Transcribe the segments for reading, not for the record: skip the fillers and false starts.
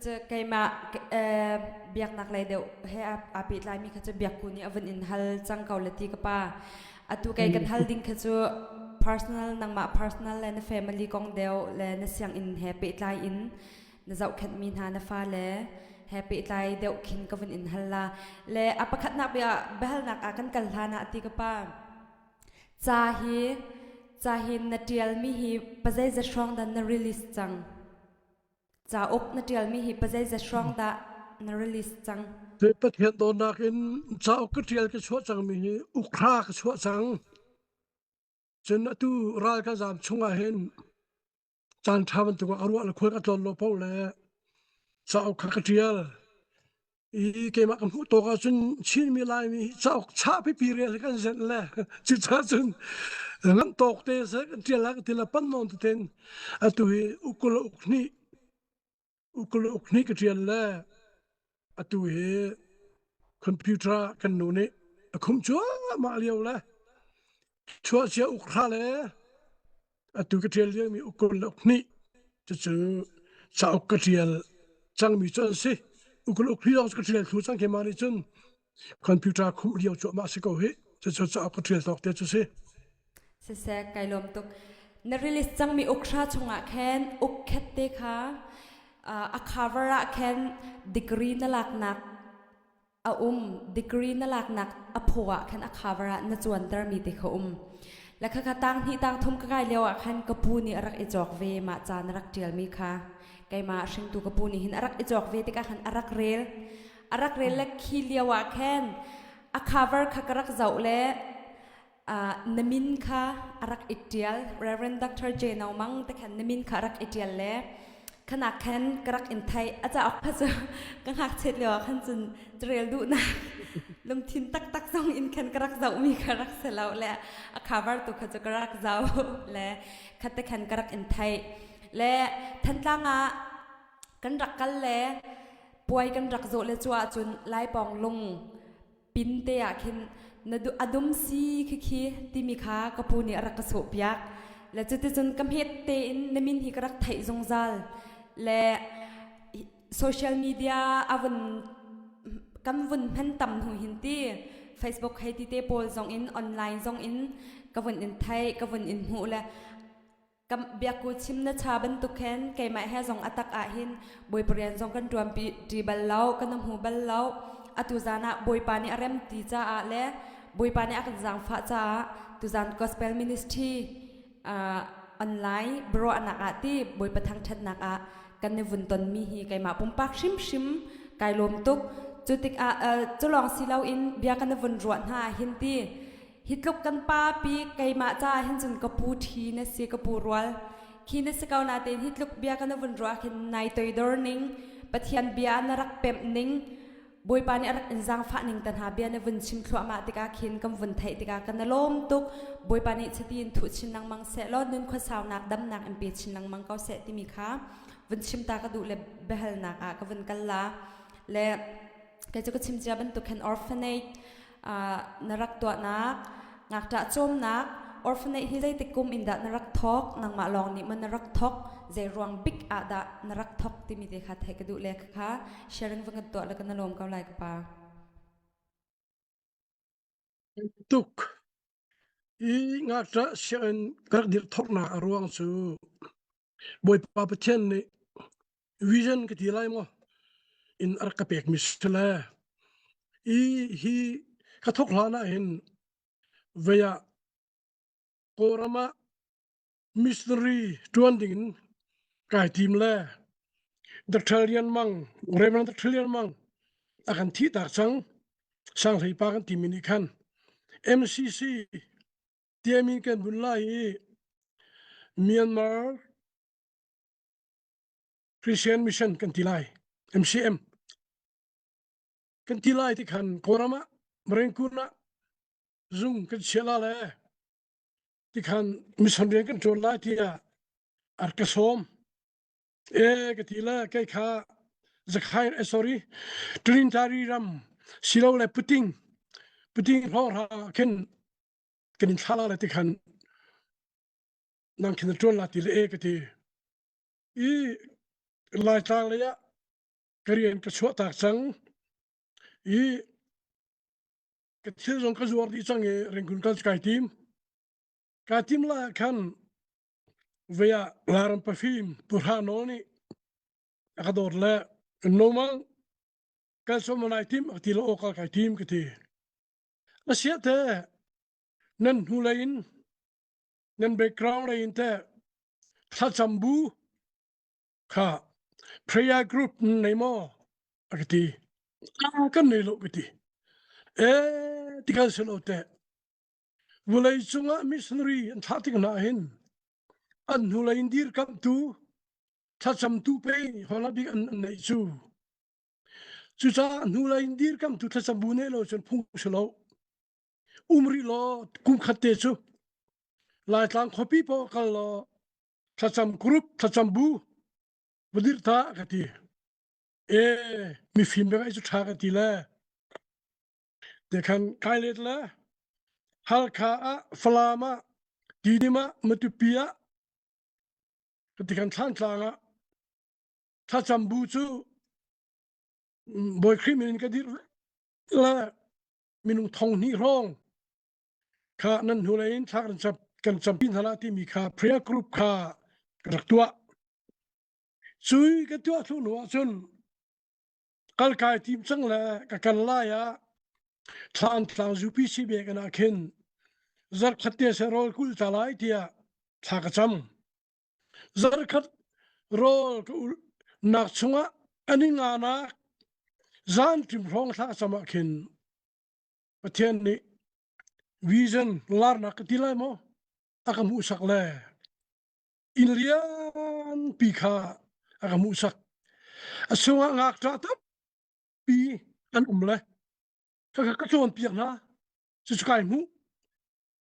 จะไกมาเบียกนักเลยเดี๋ยวให้อาปิดไลมีเขาจะเบียกกูนี่อวันอินฮัลจังเกาเลตีกับป้าตุไกกันฮัลดิ้งเขาจะ personal นังมา personal และใน family กองเดียวและในเสียงอินแฮปปี้ไลอินในเจ้าขัดมีนาในฟ้าและแฮปปี้ไลเดี๋ยวคินกับวันอินฮัลละและอปขัดนักเบียเบลนักอากันกัลฮานาตีกับป้าจ่าฮีนัดเดียลมีฮีปัจจัยจะช่องดันนรีลิสจังจ่าอกนัดเดียลมีฮีปัจจัยจะช่องดันนรีลิสจังเด็กประเทศโดนนักอินจ่าอกนัดเดียลก็ชัวจังมีฮีอุคราก็ชัวจังจนตู้รายก็จำช่วงเห็นจานทำมันตัวอารวาละคนก็ตลอดพงเลยจ่าอกนัดเดียลเกมกันพูดตัวกันจนชินมีลายมีจ่าอกชาพิพิเรียกันเสร็จแล้วจุดจนงั้นตกเตะสักทีละทีละปั้นนอนตัวเต็นตัวอุกลุกนี่ก็เรียนแล้วตัวคอมพิวเตอร์กันนู่นนี่คุ้มชัวมาเลี้ยวแล้วชัวเสียอุกราเลยตัวก็เรียนเรื่องมีอุกลุกนี่จะเจอจ่าอกก็เรียนจังมีจนสิอุกลุกนี่เราก็เรียนรู้จังเขมาในจนคอมพิวเตอร์คุ้มเลี้ยวชัวมาสิก็เฮจะเจอจ่าอกก็เรียนตอกเตะจะสิเสกไกลมตุกนริลิสจังมีอุกชาชงะแคนอุกแคตเตค่ะอาคาวระแคนดีกรีนลักนักดีกรีนลักนักอภัวแคนอาคาวระนจวนตรมีติเขาและข้าตั้งที่ตั้งทุ่มกายเลี้ยวแคนกปูนี่รักอิจอกเวมาจานรักเจียลมีค่ะไกมาชิงตุกปูนี่หินรักอิจอกเวติกาขันรักเรลและขี้เลี้ยวแคนอาคาวระข้ารักเจ้าเล่นมินค่ะรักอิตาล Reverend Dr. J นาวมังแต่ขันนมินค่ะรักอิตาลเล่ขณะแคนกรักอินไทยอาจจะออกพะเจกังหักเช็ดเหลียวขันจนเจริญดูนะลมทินตักส่งอินแคนกรักเจ้ามีกรักเสลาวและคาร์วาร์ตุขจะกรักเจ้าและขัดแต่แคนกรักอินไทยและทันตั้งกันรักกันและป่วยกันรักโจและจัวจนไล่ปองลงปินเตะขินนดูอดุมซีคีที่มีค้ากปูนี่รักกระสุบยักและจุดจนกำเฮตเตนนมินฮิกรักไทยจงจัลและโซเชียลมีเดียอวันกำวันพันต่ำหูหินตีเฟซบุ๊กให้ที่เตโพลจงอินออนไลน์จงอินกวันอินไทยกวันอินหูและกำเบียกูชิมนัชชาบันตุกแคนไก่ไม้ให้จงอัตักอาหินบอยเปลี่ยนจงกันรวมปีดีบัลเล่ากันน้ำหูบัลเล่าอตุจานะบอยปานิอารัมตีจ้าและบอยปานิอักจังฟ้าจ้าตุจานกอสเปลมินิสทรีออนไลน์บรอนักอาตีบอยประทังชัดนักอากันในวันตนมีฮีไก่มาปุ่มปากชิมไก่ลมตุกจุดติกจะลองสิเราอินเบียกันในวันรวนหาหินตีฮิตลุกกันป้าปีไก่มาจ้าหินจนกระปูทีเนสีกระปูรัวขีนสกาวนาเตนฮิตลุกเบียกันในวันรัวหินนายตัวดอร์นิงปะเทียนเบียนรักเป็มนิงบอยปานี่รักอินจังฟ้านิงตันหาเบียในวันชิมขวามาติกาขินกำวันไทยติกากันในลมตุกบอยปานี่สตีนถุชินนังมังเสลอนุนข้อสาวนักดำนักเอ็มพีชินนังมังเกาเสติมีค่ะวันชิมตากระดูเลเบลนักกับวันกันละและก็จะก็ชิมจะเป็นตุกแคนออร์ฟเนตนรักตัวนักงักจะจมนักออร์ฟเนตที่ได้ติกุมอินดานรักทอกนังมาลองนี่มันนรักทอกเจรวงบิ๊กอาดานรักทอกที่มีเด็กขัดให้กระดูเลค่ะแชร์กันฟังกันตัวแล้วกันนลมเกาไลกับป้าตุกงักจะเสียงกระดิ่งทอกหน้ารวงสูบอยปาเปเชนนี่วิชั่นก็ที่ไรมั้งอินอาร์กเปกมิสเลฮีกระทกลานะเห็นเวียโครามามิสตรีจวนดิ่งกายทีมเล่ดัตเทเลียนมังเรเวนดัตเทเลียนมังอาการที่ตักสังสังให้ปากันทีมินิคัน MCC เตียมินกันบุญไล่เมียนมาChristian Mission กันที่ไล่ MCM กันที่ไล่ที่ขันโครามะมเรงกุนะซุงกันเชลาเลยที่ขันมิสฮันเรียนกันโจนไล่ที่อาร์กสอมกันที่ไล่ใกล้ข้าจะขายsorry ตรินทารีรัมสิโลเลยพุดดิ้งพอรากันทาลาเลยที่ขันนั่งกินโจนไล่ที่เล่กันที่ลายทางเลย karian ka chwa tak chang I ka thil jong ka zuar di chang e rengkun kal kai tim la kan veya laram pa film purhanoni akador la normal kal so manai tim atilo okal kai tim kiti asia te nan hulain nan background lain te tha chambu kha prayer group nei mo akati kan nei lo kiti tikal selo te Wulay sunga missionary an thatik na hin an hulay indir kam tu thacham tu pe hola bi an nei chu cha an hulay indir kam tu thacham bu ne lo chen phung selo umri lo kum khatte chu lai tlang khopi po kal lo thacham group thacham bu budir ta kati mi film ga chu tha kati la de kan kailet la halka flama didima matupia ketikan tlang thacham bu chu boy krimin kadir la minung thong ni rong kha nan hulain thak kan champin hala ti mi kha prayer group kha raktua chui ka tua thu no chun kal kai tim chang la ka kan la ya tlang zupi si be kana khen zar khatte se rol kul talai tia thak cham zar khat rol nak chunga ani nga na zan tim rong thak chama khen pathian ni vision lar na katilai mo akamu sak le inlian pikha akamu sak asunga ngak ta pi an le ka chon piak na chu kai mu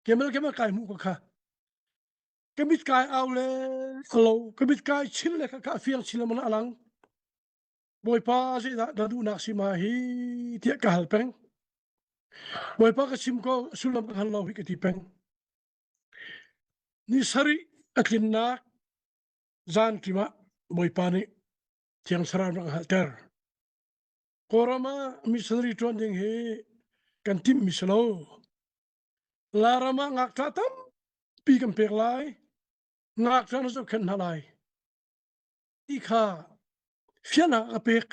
kemal kai mu ka kemit kai au le hello kemit kai chil le ka fiang chil man alang boy pa si da du nak si ma hi tia ka hal peng boy pa ka sim ko sulam ka hal lo hi ka ti peng ni sari aklin na zan tima boy pa ni tiang saran ka hal ter korama missionary training he kan tim mislo larama ngak tatam pi kan pek lai ngak tan so khen halai ikha fiana apek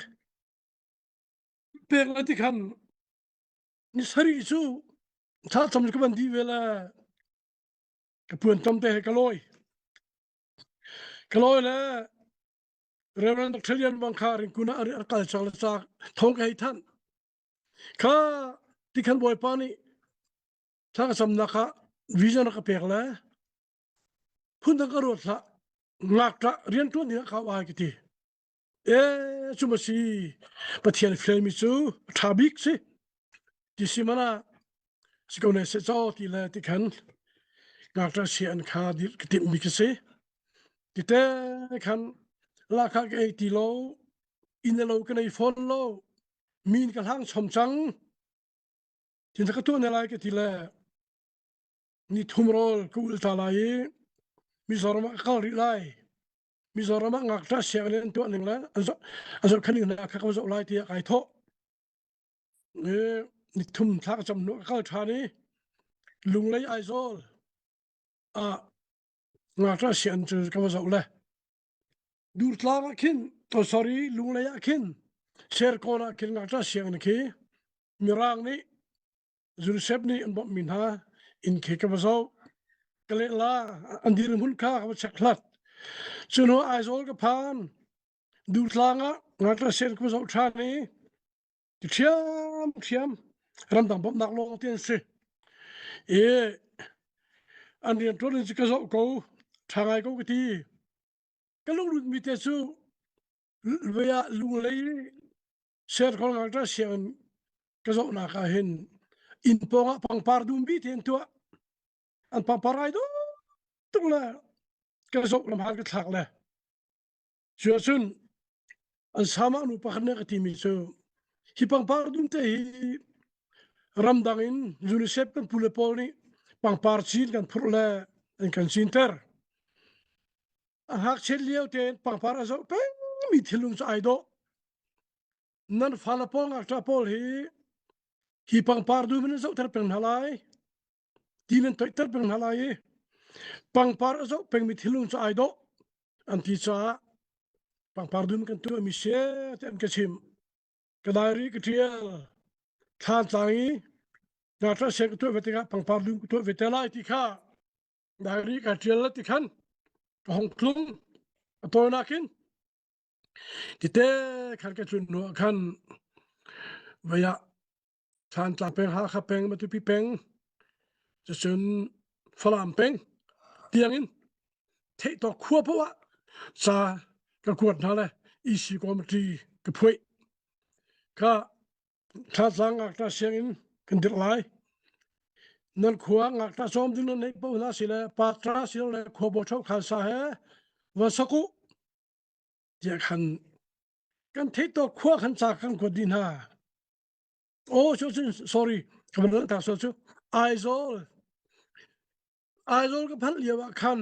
la ti kan ni sari chu tha cham ka ban di vela ka puan tam te kaloi la Reverend Trillian Bankarin kuna ari akal chal cha thong kai than kha ti kan boy pani tha cham na kha vision ka pek la phun da ka ro tha ngak ta rian tu ni kha wa ki ti chuma si pathian flemi chu thabik si ti simana sikone se chaw ti la ti kan ngak ta si an kha dir ki ti mi ki se ti te kan la kha ke ti lo in lo ka nei phone lo min ka hang chom chang tin ka tu ne lai ke ti la ni thumrol kul ta lai mi zorma kal ri lai mi zorma ngak ta sialen tu ning la azo khaning na kha ka zo lai ti kai tho ni thum thak cham no kal thani lung lai ai zol ngak ta sian chu ka zo la dur tla kin to sorry lung lai kin share kona kin ngak ta sian ki mirang ni Joseph ni an bom min ha in ke ka zo kale la andir mun ka ka chaklat chuno aizol ka phan dur tlanga ngatra sen ko zo thani thiam ram dang bom nak lo ten se andir to ni ka zo ko thangai ko ti ka lu mi te su veya lu lei ser ko ngatra sen ka zo na ka hin in ponga pang par dum bi ten to an paparai do tula ka zo lam hal ka thak le chuan an sama nu pakhne ka ti mi so hi pang par dum te hi ramdangin junisep kan pule polni pang par chin kan phurle en kan sinter a hak chel leo ten pang par zo pe mi thilung cha aido nan fala pol ngak ta pol hi pang par du men zo ter pen halai tilen toy ter pen halai pang par zo peng mi thilung cha ai do an ti cha pang par du kan tu mi se tem ke chim kadari ke tiel than tlangi na tra se ke tu vetika pang par du tu vetelai ti kha dari ka tiel ti khan hong klung to nakin ti te khan ke chun no khan vaya than tla peng ha kha peng ma tu pi pengจะชนฝรั่งเป็นเตียงอินเทต่อขั้วเพราะว่าซากระกวดนั่นแหละอีสีกรมตรีกระพุ้ยก็ถ้าสังอักตาเสียงอินกันดิบไหลนั่นขวางอักตาซ้อมดินนั่นในปุ่นน่าสิเลยปาตราสิเลยขวบชอบขันสาเหวันสักุเจ้าขันกันเทต่อขั้วขันสากันกวดดินฮะโอ้ช่วย sorry คำนั้นตาช่วยไอโซลก็พันเลียวคัน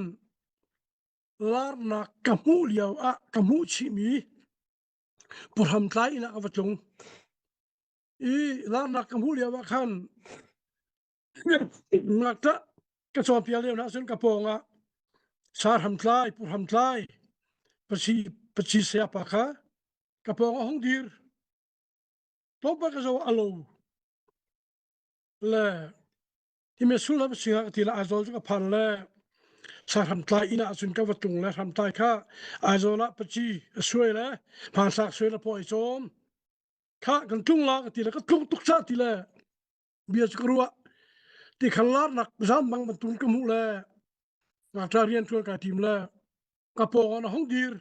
ลาร์นักกมูเลียวกมูชิมีปุทำไตนักวัจงลาร์นักกมูเลียวคันนักตะกระสอบเปียเลียวนะส่วนกระโปงสารทำไตปุทำไตปชีเสียปะคะกระโปงห้องดีร์ตบกระสอบอโลและที่มีสุลป์สิ่งที่ละอาโซลก็พันและสารทำไตอินาสุนกับวัตถุและทำไตข้าอาโซละปจีช่วยและผ่านสักช่วยละพออีโซมข้ากันจุงละก็ทีละก็จุงตุกชาทีละเบียร์สกรัวที่ขันลาหนักซ้ำบางบรรทุนกมุและนักเรียนช่วยกับทีมและกระโปงห้องดีร์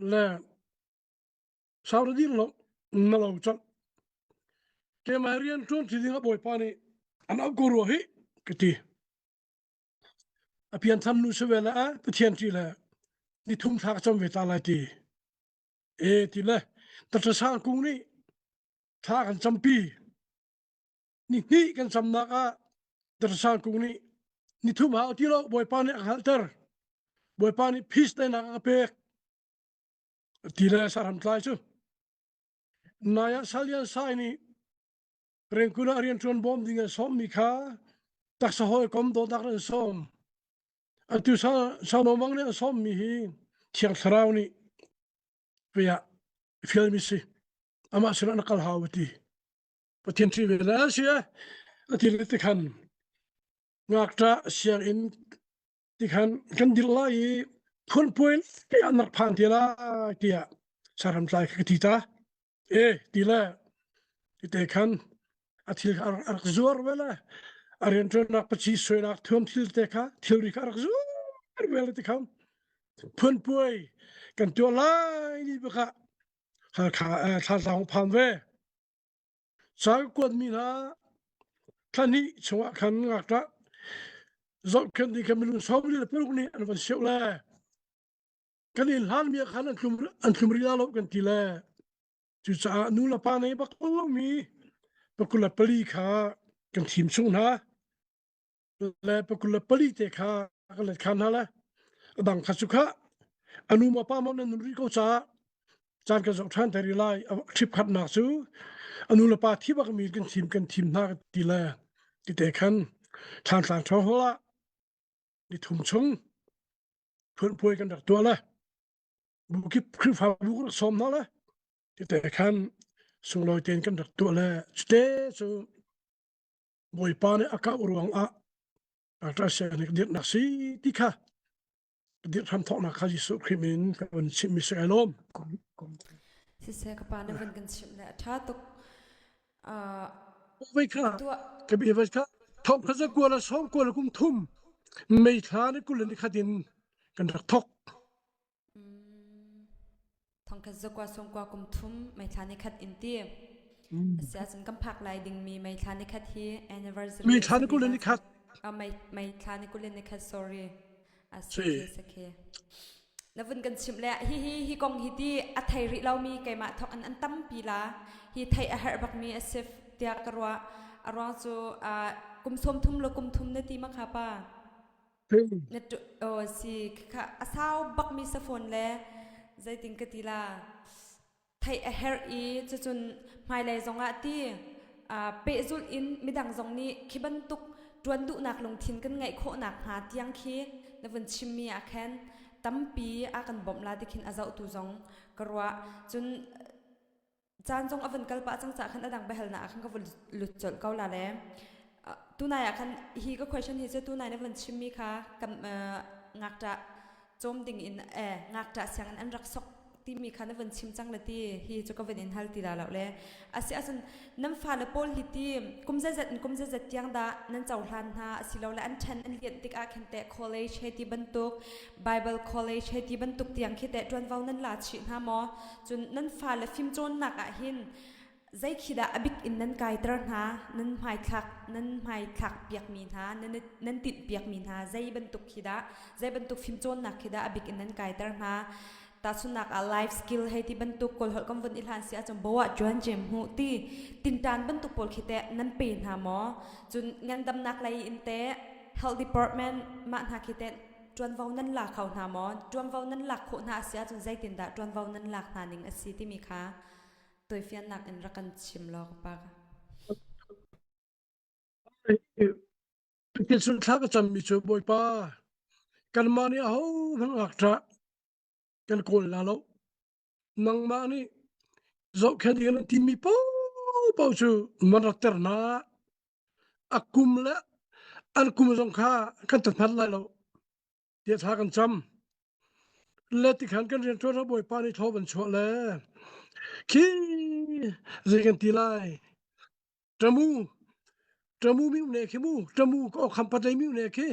และสาวดีร์ลงนั่นเราจังเกมเรียนช่วงที่ดิ้งบ่อยปานี่อันเอากูรู้ฮิกติอภิยันทำนูสเวลาปะเทียนทีละนี่ทุ่งทางจำเวตาลายทีทีละแต่จะสร้างกรุงนี่ทางกันจำปีนี่กันจำนักแต่จะสร้างกรุงนี่ทุ่มหาที่เราบ่อยปานี่ฮัลเตอร์บ่อยปานี่พิสได้นักเป็กทีละสารทำลายจู่นายสัลยันไซนี่เรื่องคุณอาเรียนชวนบอมดิ้งสอมมีค่าตักสะหอยคอมโดดักเรื่องสอมอันที่สาวน้องเนี่ยสอมมีเที่ยงสราวนี่เวียฟิลมิสิอามาสิรันนักข่าวที่ปะเทียนที่เวลาเสียที่เล็กขันงักจะเสียงอินที่ขันกันดิลไลคนป่วยที่อันนักพันที่ละที่สารทำลายกติตาที่ละที่เด็กขันอาทิตย์อาร์กซัวร์เวลาอารียนจนนักปฏิเสธนักทุ่มทิลเตคะทิลริกอาร์กซัวร์เวลาที่เขาพ้นป่วยกันตัวไล่นี่บุกะทางสองพันเวสากกวนมีนะท่านนี้ชัวขันงักจะจบกันที่เขาไม่รู้สอบเรื่องพวกนี้อันวันเช้าแลกันนี่ล้านมีขันอันคุมรีดาลบกันทีแลจุดจะนู่นละปานในบักโอ้มีปกุลปลีขากันทีมช่วงนะและปกุลปลีเตขากันเลยขันฮะละดังขัดสุขะอนุมาป้ามันนุริโกษาจานกระจกท่านแต่รีไลทริปขัดหนักสู้อนุละปาที่บักมีกันทีมหน้าตีแลที่เตะขันทางสางช่องละนี่ทุ่มชงเพื่อนป่วยกันดักตัวละบุกิคริฟาบุกสมนั่นละที่เตะขันส่งลอยเตียนกันดักตัวละสเตสูบอยปานี่อากาศรวงอาจจะเสียงเดียดนักสีที่ค่ะเดียดทำทอนักข้าจิสุคริมินกันชิมิสเอลอมสิเสกปานวันกันชิมและถ้าตุกไม่ค่ะกับอีเวสค่ะทอมเขาจะกลัวละซ้อมกลัวละกุมทุ่มไม่ท้านี่กุลนี่ขัดดินกันดักทอกทองกันจะกว่าส่งกว่ากุมทุ่มไม่ทานิคัดอินเตียเสียจนกำพักลายดิ่งมีไม่ทานิคัดที่ anniversary ไม่ท้านี่กุลนี่ขัดไม่ทานิกุลนี่คัด sorry สักเคแล้ววันกันชิมแล้วฮีกองฮีที่อัฐิริเรามีไก่มาทอกอันตั้มปีละฮีไทยอาหารบักมีเซฟเตียกรัวอารมณ์จูกุมสมทุ่มหรือกุมทุ่มในตีมั้งค่ะป้าเนตสิค่ะอาสาวบักมีสฟอนแล้วใจติงกติลา ไทยเฮรอีจุนไม่เลยจงอาที่เปจุลอินมิดังจงนี้คิบันตุกจวนดุนักลงทินกันไงโคนักหาเตียงคีในวันชิมีอาแคนตั้มปีอากันบ่มลาดิคินอาเจ้าตุจงกรัวจุนจานจงอวันกัลปะจังจากขันอดังไปเฮลนาขันก็วันหลุดจดเกาลาแล้วตัวนายขันฮีก็ question ฮีจะตัวนายในวันชิมีค่ะกับงักจะโจมดิ่งอินงักจะเสียงอันรักษกที่มีคันวันชิมจังเลยที่ฮีจะก็เป็นอินฮัลตีดาแล้วเลยอาศัยอาศัยน้ำฟ้าและโพลฮิตีกุมเจเจยังดานั่นเจ้าหลานฮะสิเราและอันเชนอันเลียนติกอาเคนเตะ college ให้ที่บรรทุก Bible college ให้ที่บรรทุกเตียงคิดแต่จวนเว้านั่นลาชินฮะหมอจนนั่นฟ้าและฟิล์มโจนหนักหินใจคิดอบิกอินนั่นกายตระหานั่นหมายคักเปียกมีฮะนั่นติดเปียกมีฮะใจบรรทุกคิดใจบรรทุกฟิล์มโจนหนักคิดอบิกอินนั่นกายตระหาตาสุนักlife skill ให้ที่บรรทุกกอลหดกำวันอิลฮันเสียจงบอกว่าจวนเจมหูตีตินตานบรรทุกปอลคิดแต่นั่นเป็นหาหมอจนงานดำนักไลอินเต health department มาหาคิดแต่จวนเว้านั่นหลักเขาหาหมอจวนเว้านั่นหลักโคหาเสียจนใจตินดาจวนเว้านั่นหลักหาหนิงอสีที่มีค่ะตัวเฟียนหนักอินรักันชิมลอกปากเป็นสุนทรก็จำมีช่วยบ่อยป้ากันมานี่เอาทั้งอักษรกันโกนแล้วนังมานี่จบแค่เดียวนั้นที่มีเป้าชูมันรักเตอร์นาอักกุมและอันกุมสงข้ากันตัดพัดไล่เราเดี๋ยวทากันจำและที่ขันกันเรียนทั่วทั้งบ่อยป้านี่ทอบันชัวแล้วขี้เรียกันตีไล่จมูมิวเนคิมูจมูก็คำปัจจัยมิวเนคิ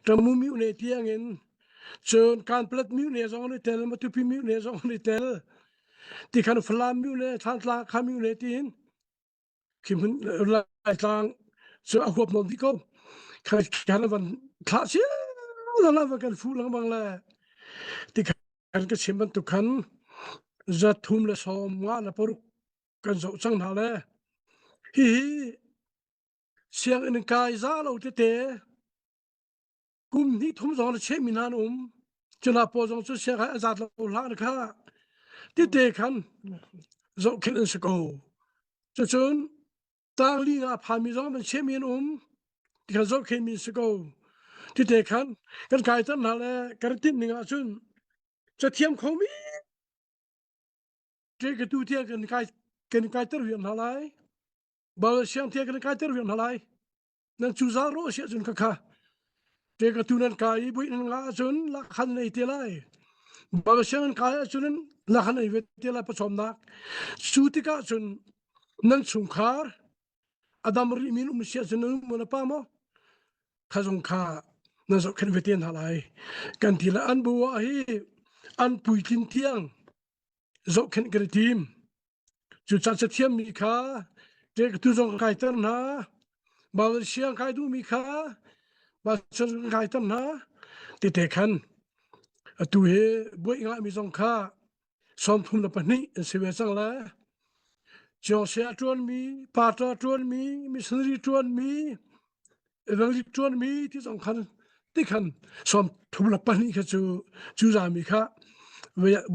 จมูมิวเนที่ยังเงินเชิญการผลิตมิวเนสองในเตลมาตุพิมิวเนสองในเตลที่ขันฟลามมิวเนทานลาคามิวเนที่เห็นคิมหุ่นลายทางเสือขวบนนที่เขาขันวันคลาสเชียแล้ววันกันฟูหลังบางแลที่ขันก็เชื่อมันตุขันจะทุ่มและสอมงานและปรุกันจะสังหาเลยฮีเสียงอินกายซาเราเตะกุมนี้ทุ่มสองเชมินานจนาปอจงจะเสียงอาจารย์เราล้านค่ะที่เตะขันจะคิดสกูจะจนตาลีงาพามีจงเป็นเชมินที่ขันจะคิดมีสกูที่เตะขันกันกายตั้งหาเลยกันติดหนึ่งอาจุนจะเทียมเขามีเจก็ดูเทียกันกายตระเวียนหาเลยบางเสียงเทียกันกายตระเวียนหาเลยนั่นจูซาโรเสียจนค่ะเจก็ดูนั่นกายบุยนั่นงาจุนลักขันในเทลัยบางเสียงกายจุนนั้นลักขันในเวทีลัยผสมนักสุติกาจุนนั่นสุงคาร์อดัมริมินเสียจนมันป้ามอข้าสงขานั่นสกันเวทีนั่นอะไรกันทีละอันบัวฮีอันปุยทินเทียงจบกันกระทีมจุดจัดเทียมมีค่าเด็กทุจงกายตั้งนะบางเสียงกายดูมีค่าบางเสียงกายตั้งนะติดเด็กขันตัวเฮบุยงามีสงค่าสมทุนละปนิเสียสังละจอเสียจวนมีปาตาจวนมีมิสนีจวนมีเรื่องจวนมีที่สำคัญที่ขันสมทุนละปนิก็จูจามีค่า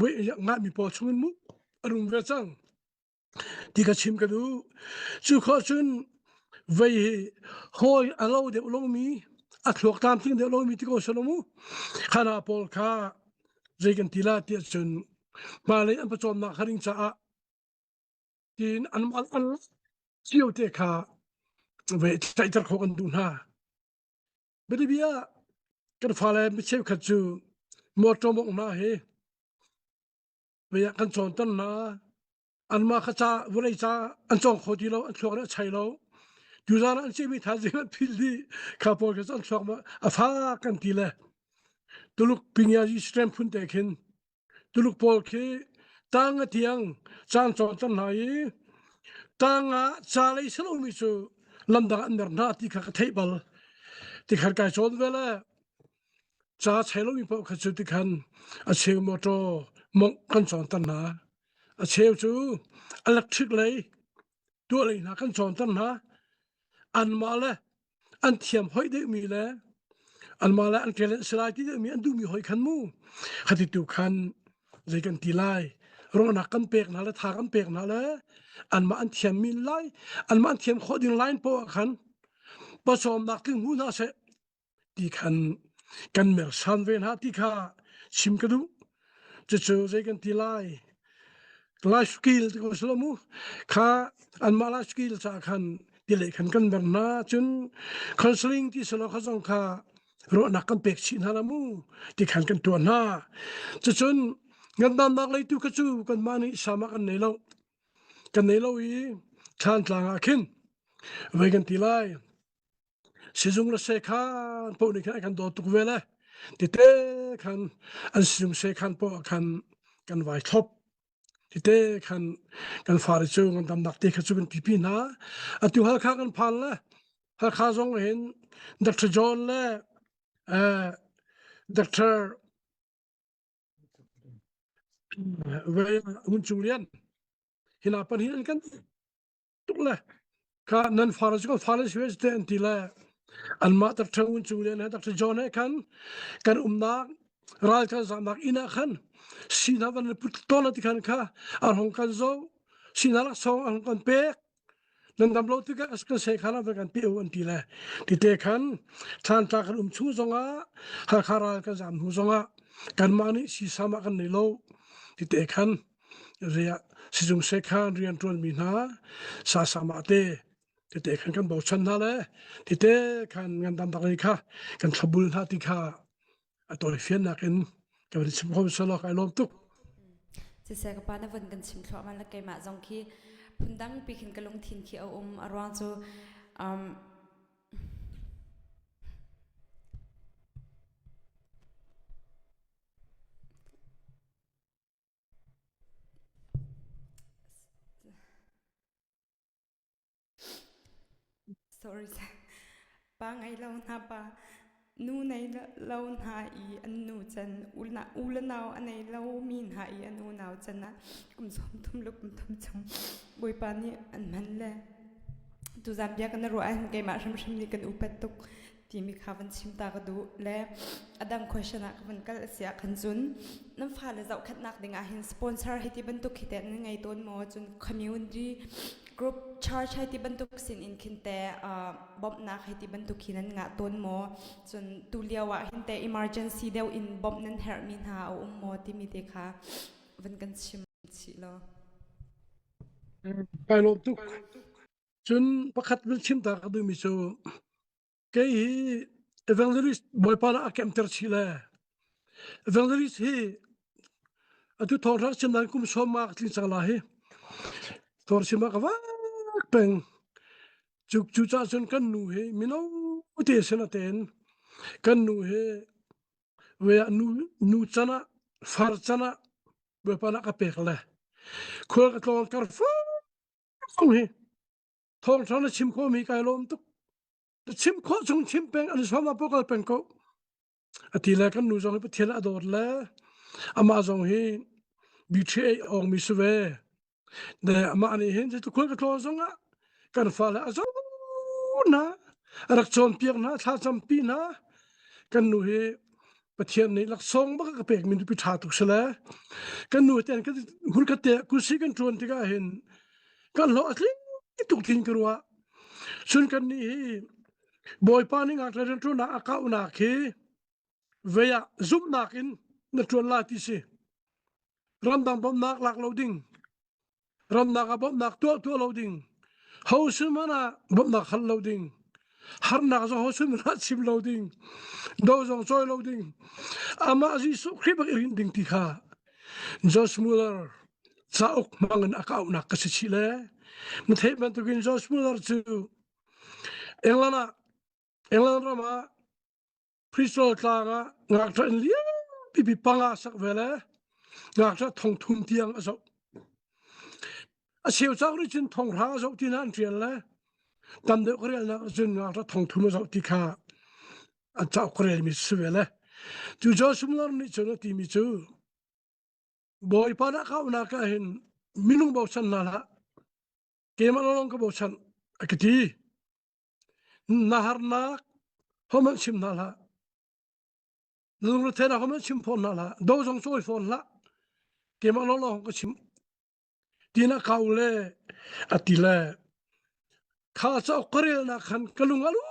บุยงามีปอชงมุอรุณเวจังที่กระชิมกันดูจู่ข้อจุนไว้หอยอาเราเดี๋ยวลงมีอักหลอกตามทิ้งเดี๋ยวลงมีที่ก็สนุมูขณะพอลค่าใจกันทีละเดียจุนมาเลยอันประจอมนักฮาริงจ้าที่อันเชี่ยวเตะขาไว้ใจจะขอกันดูหน้าเบลเบียกันฟ้าเลยไม่เชี่ยวขัดจูมอตมองหน้าเฮเวียกันจอนตันนะอันมาขจาวันไหนจ้าอันจองขอดีเราอันชวกนั้นใช่เราดูจานะอันเชื่อมีท่าเสียงพิลีข้าพเจ้าอันชวกมาฟ้ากันทีละตุลุกปิญญาจิสเตมพุนเตคินตุลุกพอลคีตั้งเทียงจานจอนตันไหนตั้งจาเลยสโลมิสูลำดังอันเดอร์นาที่ข้าเทบัลที่ข้าไก่จอนเวลาจ้าใช้เรามีพอขจุติคันอาเชลมอโตมงกันจอนตันหาอาเชลจูอิเล็กทริกเลยตัวเลยนะกันจอนตันหาอันมาเลยอันเทียมหอยได้มีแล้วอันมาแล้วอันเกลสลายที่ได้มีอันดูมีหอยขันมูขัดติดคันใจกันตีไล่ ro na kan pek na la tha kan pek na la an ma an thiam min lai an ma an thiam kho ding line po khan pa som nak ting hu na se ti khan kan mer san ven ha ti kha sim ka du chu chu ze kan ti lai life skill ti ko slomu kha an ma life skill cha khan ti le khan kan ber na chun counseling ti selo kha jong kha ro na kan pek chin ha la mu ti khan kan tu na chu chun ngan dan nak lai tu ka chu kan ma ni sama kan nei lo i chan tlang a khin ve kan ti lai sizung la se khan po ni kan do tuk vela ti te khan an sizung se khan po kan vai thop ti te kan fari chu ngan dam nak te kha chu kan pipi na atu hal kha kan phal la hal kha jong hen Dr. John la Dr. ve un Julian hina pan hin kan tuk la kha nan fari chu fari chu te an ti la an ma Dr. un Julian Dr. John kan umna ral ka zamak ina khan sina van put tola ti khan kha ar hong kan zo sina la song an kan pek nan dam lo ti ka as kan se khana kan pi an ti la ti te khan than ta kan chu zonga ha khara ka zam hu zonga kan mani si sama kan nei lo ti te khan ria si jung se khan rian tron mi na sa sama te ti te khan kan bo chan na le ti te khan ngan dam ta kha kan thabul na ti kha atoi fian na kan ka ri sim khom solo ka lom tuk se se ka pa na van kan sim thwa man la kai ma jong khi phundang pi khin ka long thin khi au arwang chu sorry pa ngai lo na pa nu nei lo na I an nu chan ula naw anei lo min ha I anu naw chana kum som thum lu kum thum chum boi pa ni an man le tu zambia kan ro an ke ma sham sham ni kan upat tuk ti mi khavan chim ta ka du le adam question a kan kal sia khan chun nam fa le zau khat nak dinga hin sponsor heti ban tuk khite ngai ton mo chun community group charge hai ti bantuk sin in khinte bomb na hai ti bantuk khinan nga ton mo chun tuliawa hinte emergency deu in bomb nan her min ha mo ti mi te kha van kan chim chi lo pa lo tuk chun pakhat bil chim ta du mi so ke hi evangelist boy pa na kem ter chi la evangelist hi atu thor ra chen dan kum so ma tling chang la hi thor sima ka wa peng chuk chu cha chen kan nu he mino te sena ten kan nu he we nu chana far chana be pa na ka pek la khol ka thong kar fu không he thong chana chim ko mi kai lom tuk chim ko chung chim peng an so ma pokal peng ko ati la kan nu jong pe thela ador la ama jong he BTA ong mi suwe de ama ani hen tu khol ka thong zonga kan fa la zo na rak chon piak na tha cham pi na kan nu he pathian ni lak song ba ka pek min pi tha tu sela kan nu ten ka hul ka te ku si kan tron ti ga hen kan lo atli tu tin kruwa sun kan ni boy pa ni nga tren tu na aka una ke veya zum nakin na tron la ti si ram dang bom nak lak loading ram nak bom nak to loading hausu mana bom nak hal loading har nak zo hausu mana chim loading do zong soy loading ama ji su khibak irin ding ti kha Josh Muller cha ok mangan aka una ka si le na the man to gin Josh Muller chu England rama Pristol tanga ngak tren lia pipi panga sak vele ngak tra thong thum tiang aso a siu chak ri chin thong ra zo tin an trial la tam de korel na jun ngak tra thong thum zo ti kha a cha korel mi su vele tu jo sumlar ni chono ti mi chu boy pa na ka una ka hin minung bo chan na la ke ma long ka bo chan akiti nahar na homan chim na la lung le thena homan chim phon na la do jong soi phon la ke ma lo lo ko chim tina kaule atile kha cha qarel na khan kalung alu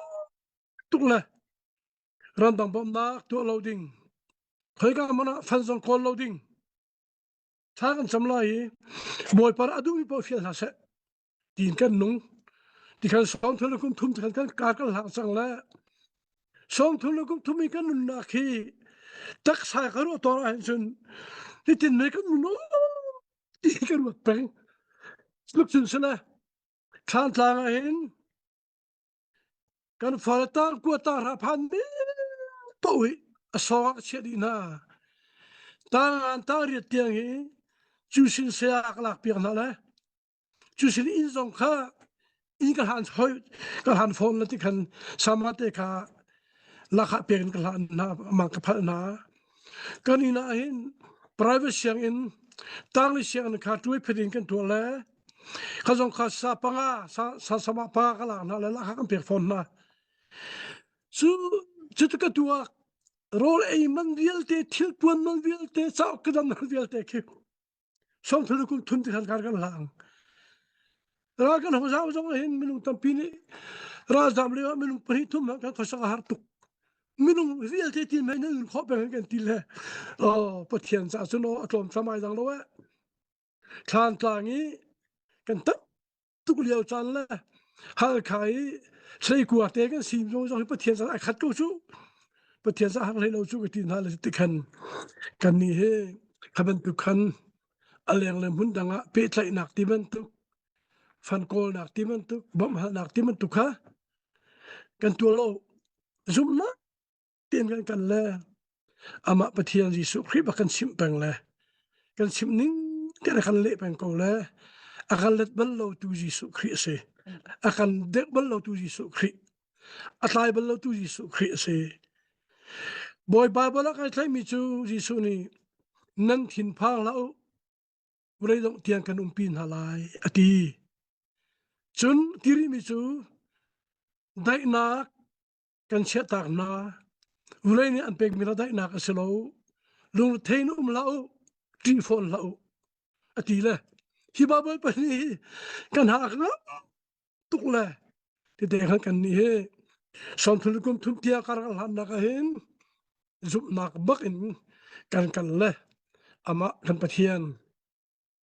tukla ran dang bom na to loading khoi ka mana fan song call loading thagan chamlai moi par adu mi po fial ha se tin kan nung ti kan song thul kum thum kan ka kal ha sang la song thul kum thum mi kan nun na khi tak sa ka ro to ra sun ti tin me kan no ti kan wa peng luk sun sala khan tlang hin kan farata ku ta ra phan bi towi asawak chedi na tangan tari tiang hi chusin seak lak piang na la chusin in song kha in ka han hoi ka han phone la ti kan samate kha la kha piang ka han na ma ka phal na kan ina hin private siang in tang li siang kha tui phedin kan to la kha song kha sa panga sa sama pa ka la na la kha kan piang phone na chu ka tua role a man vielte til puan man vielte chau kadam man vielte ki som thulu kum thun ti kan lang ra kan ho sa so hin minung tampini ra jam le minung pri thum kan khosa har tu minung vielte ti mai nan kho pe kan ti le pathian sa so no atlom samai jang lo wa khan tlangi kan ta tu liao chan la hal khai sei ku ate kan sim so pathian sa khat ko chu pathian sa hang le lo chu ka tin ha le ti kan ni he khaban tu khan aleng le mun danga pe thlai nak ti ban tu fan kol nak ti man tu bam ha nak ti man tu kha kan tu lo zum na tin kan le ama pathian ji su khri ba kan sim pang le kan sim ning te kan le pang ko le akan let bal lo tu ji su khri se akan dek bal lo tu ji su khri atlai bal lo tu ji su khri se boy bible ka thlai mi chu ji su ni nan thin phang la rei dong tiang kan pin halai ati chun tiri mi chu dai nak kan che tak na rei ni an pek mi ra dai nak aselo lung thein lao ti phone lao ati le hi bible pa ni kan ha na tuk le ti de kan ni he som thul kum thum tia kar han na ka hen zup nak bak in kan le ama kan pathian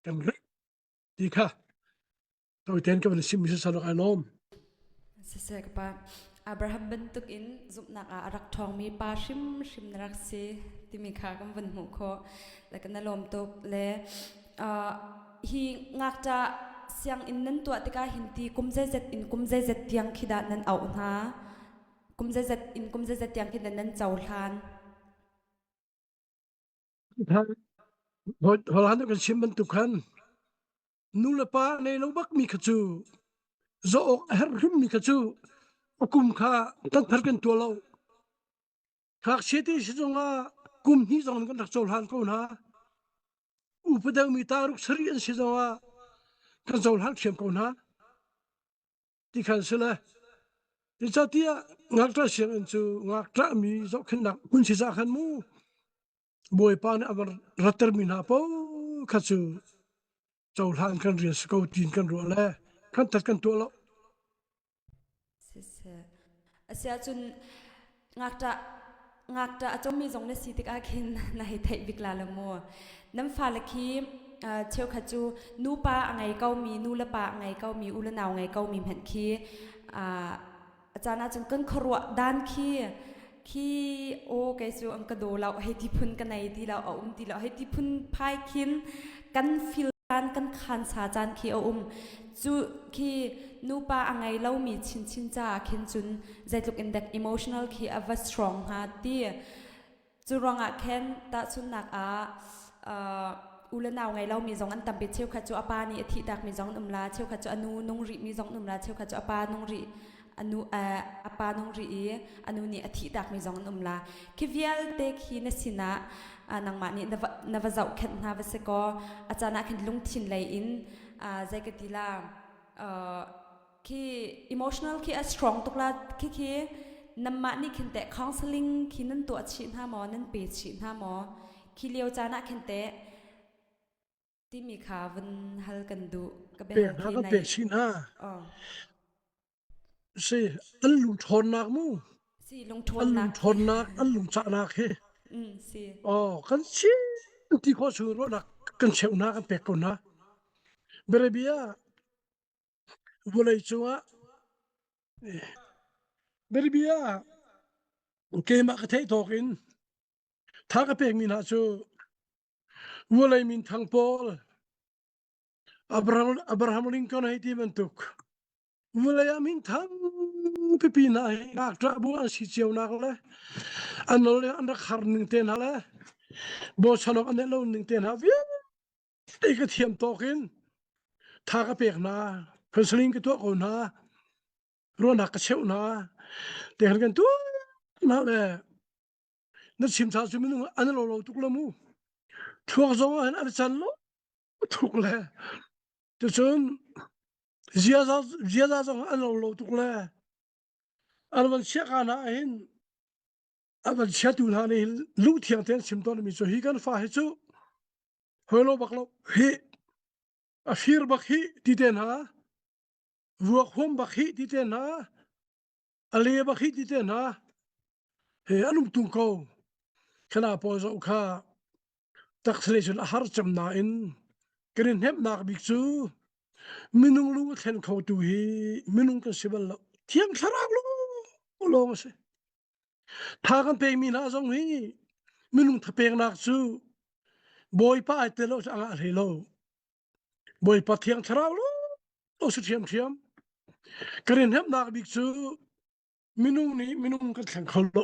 kan ti kha tôi tên cái vấn sim mi sa lo anom se pa Abraham bentuk in zup nak arak thong mi pa shim narak se ti mi kha kam van mu kho la kan lom tok le hi ngak ta siang in nan tua tika hinti kum zet in kum zet tiang khida nan au na kum zet in kum zet tiang khida nan chaw hlan hol han kan sim ban tu khan nu la pa nei lo bak mi khachu zo ok her him mi khachu kum kha tan thar kan to lo khak cheti singa kum hi zong kan rak chol han ko na upadang mi taruk sari an singa kan chol han chem ko na ti khan sela ti chatia ngak tra siang an chu ngak tra mi zo khan nak kun si za khan mu boy pa na amar ratar mi na po khachu chol han kan ries ko tin kan ro la kan tat kan to lo se asia chun ngakta achom mi jong na si tik a khin na hi thai bikla la mo nam fa la khi cheu khachu nu pa angai kau mi nu la pa angai kau mi u la naw ngai kau mi phan khi achana chun kan khorwa dan khi o kai chu ang ka do law he ti phun ka nai ti law ti law he ti phun phai khin kan feel kan khan sa chan khi chu khi nu pa angai lo mi chin cha khin chun zaitluk in that emotional khi ava strong ha ti chu ronga khen ta chun nak ulanaw ngai lo mi zong an tampe cheu kha chu apa ni athi tak mi zong numla cheu kha chu anu nong ri mi zong numla cheu kha chu apa nong ri anu apa nong ri anu ni athi tak mi zong numla ki vial te khi na sina nang ma ni nava zau khen na va se ko achana khen lung thin lai in zaikatila ki emotional ki a strong tukla ki namma ni khinte counseling khi nan to chin ha mo nan pe chin ha mo khi leo chana khinte ที่มีขาวันฮัลกันดูก็ไป เปก หา นะ ที่ ก็ ใน เปกชินฮา อ๋อ สิอันลุงทนนักมู สิลงทุ อั น นลุ นั ง ก ทนนักอันลุงจะนักเฮ สิ อ๋อกันชิที่ข้อสูรนักกันเชวนักกันเปกคนนะเบรเบียบุเลยจัวเบรเบียเกมากระเทยตอกินถ้ากระเปกมินหาจูบุเลยมินทางปอลอับราฮัมลิงคอนให้ที่มันตุกบุเลยมินทางปิปีนาให้นักตระบัวสิเจียวนักเลยอันนั้นเลยอันรักฮาร์นึงเต็นฮะเลยบอสนกอันนั้นเราหนึ่งเต็นฮะวิ่งไอ้กระเทียมตอกินถ้ากระเปกนาเพนสลิงก็ตัวคนนะรัวนักกระเชวนะแต่เห็นกันตัวนั่นแหละนั่นชิมชาจุมินุอันนั้นเราตุกละมูทุกสองอันอันจันโลทุกเลยจะจนเจียซาสองอันเราตุกเลยอันวันเช็คอานาเห็นอันวันเช็คดูนานี่ลูกเทียงเทียนชิมตอนมีโซฮีกันฟ้าให้จูเฮโลบักโลฮีอาฟิร์บักฮีที่เต็นฮะวัวขมบักฮีที่เต็นฮะอลีบักฮีที่เต็นฮะเฮอันนุ่มตุงโกขณะพอจะอุคาตักเสลจนอาหารจำนาอินกรีนเฮบนักบิกซูมินุงลูกเทนเขาตูฮีมินุงกันสิบลเทียงสระลูลงสิถ้ากันเพลงมีนาจงฮีมินุงถ้าเพลงนักซูบอยป้าไอเตโลจะอ่างอะไรโลบอยป้าเทียงสระลูโอสุเทียมกรีนเฮบนักบิกซูมินุงนี้มินุงกันแข่งเขาโล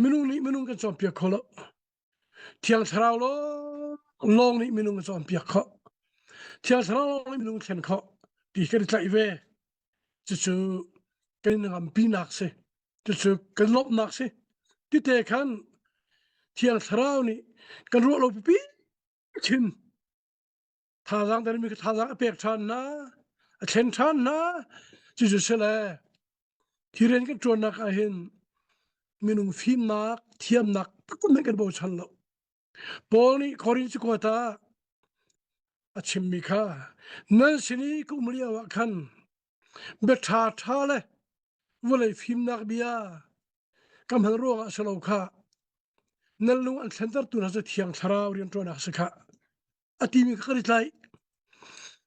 มินุงนี้มินุงกันจอมเปียกเขาโลเทียงสระโลลงนี้มินุงกันจอมเปียกเขาเทียงสระลงนี้มินุงแข่งเขาดีกันใจเวจะกันงามปีนักสิจะกันลบนักสิที่เตะขันเทียงสระนี่กันรัวลบปีชินท่าทางแต่มีท่าทางเปียกชันนะเช่นชันนะจะเสลที่เรียนกันจวนนักเห็นมินุงฟิมนักเทียมนักก็ไม่กันบ่ชันแล้วปอนี่คอรินสิโกตาชิมมิค่ะนั่นสินี่กุมเรียวขันเบ็ดท่าเลยว่าเลยฟิมนักเบียกำหันร่วงสโลค่ะนั่นลุงอันเซนเตอร์ตุนจะเทียงสระเรียนจวนนักสิค่ะอติมีก็ริไล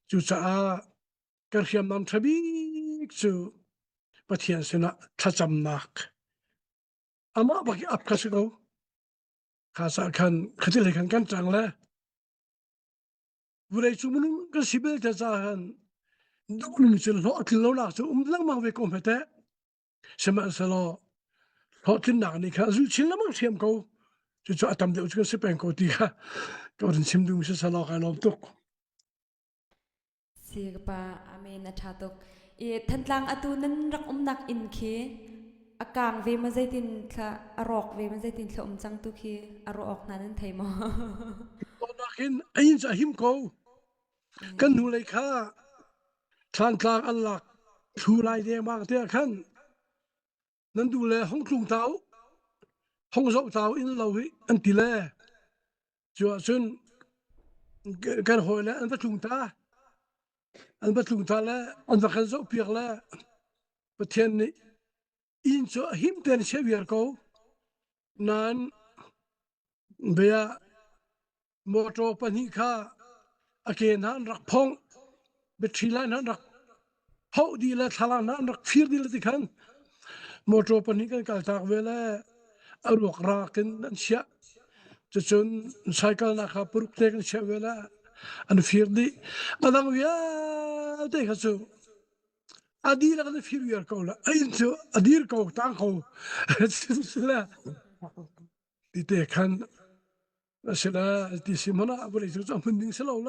จู่จ้ากระเทียมน้ำทบีกจู่ปะเทียนสินะทัจำนักอามาบักอับคัสโกข้าสักขันขัดเลยขันกันจังเลยวันนี้จู่มันก็สิเบลจะจ้าหันดูนี่จะหล่อที่หล่อหลักจู่ลังมังเวกอมเพเตสมัยสลอหล่อที่หนักนี่ค่ะจู่ชินละมังเทียมกูจู่อัตมเดียวจู่ก็สิเป็นกูตีค่ะก็ถึงชิมดูมิสลอกันลมตุกสิกปาอาเมนชาตกทันตางอตูนั้นรักนักอินคีอากางเวมาใจตินค่ะอรอกเวมาใจตินค่ะจังตุคีอรอกนั้นไทยมอตอนนั้นไอ้ยินจะหิมกูกันดูเลยค่ะทางกลางอันหลักชูลายเดียมากเท่าขันนั้นดูแลห้องคลุงเท้าห้องโซ่เท้าอินเราอันตีแลจัวจนกันหอยแล้วอันประชุมตาอันประชุมตาแล้วอันประกันโซ่เปียกแล้วประเทศนี้อินจะหิมเต็นเชฟเวียร์กูนั้นเบียมอโตปนิค่าอาเกนนั้นรักพงเบทรีไลนั้นรักเฮาดีและทลานั้นรักฟิร์ดีและที่ขันมอโตปนิกันกัลจากเวลาอารวกรากันนั้นเชียจะจนไซเคิลนะครับปรุกเตกันเชียเวลาอันฟิร์ดีอันนั้นเวียเด็กเขาอดีตกันฟิร์ดีเขาละไอ้เจ้าอดีตเขาตั้งเขาสุดละที่เด็กขันเสร็จแล้วที่สิมันบริสุทธิ์จำเป็นดิ่งเสร็จแล้ว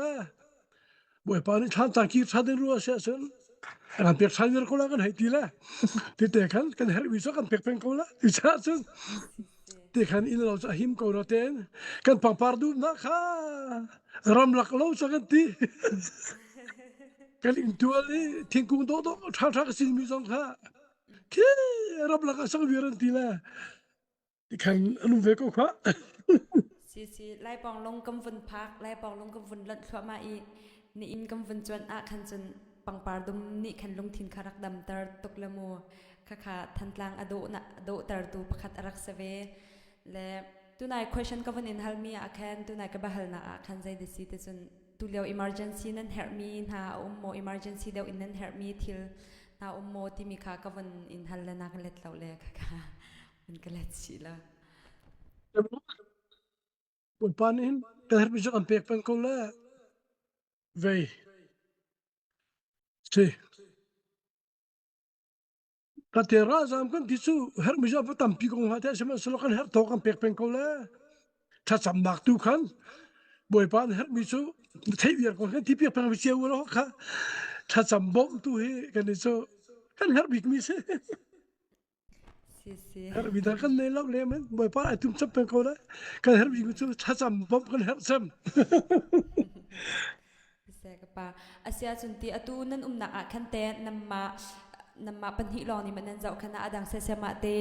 บ่อยปานนี้ท่านตะกี้ท่านได้รู้ว่าเสียส่วนอันเปียกท่านเรื่องคนละกันให้ดีละที่เด็กขันกันเฮลิวิสกันเปียกเป็นคนละที่เสียส่วนเด็กขันอินเราจะหิมเขาเราเต้นกันปังปาร์ดูนะคะรำลักเราสักทีกันอินตัวนี้ทิ้งกุ้งโตโตท่าสิ่งมีสองท่าที่รำลักสักเวียนทีละที่ขันอนุเวกก็ si lai pong long kam vun phak lai pong long kam vun lat thwa ma I ni in kam vun chuan a khan chun pangpar dum ni khan lung thin kharak dam tar tuklamu kha thantlang ado tar tu pakhat arak save le tunai question ka van in halmi a khan tunai ka bahal na a khan zai desi te chun tu leo emergency nan help me na ummo emergency deu in nan help me thil na ummo ti mi kha ka van in hal na ka let law le kha un ka let sila boi panin ka her bijak an pek pen ko le vei si ka te ra zam kan ti chu her bijak pa tam pi kong ha te sema selo kan her to kan pek pen ko le tha cham nak tu khan boi pan her mi chu thei yer ko kan ti pek pen bi cheu lo kha tha cham bom tu he kan ni chu kan her bik mi se si her bi da kan nei lo le men boi pa ai tum chap pen ko le kan her bik chu tha cham bom kan her cham se ka pa asia chun ti atu nan na a khan te namma panhi lo ni manan zau khana adang se sema te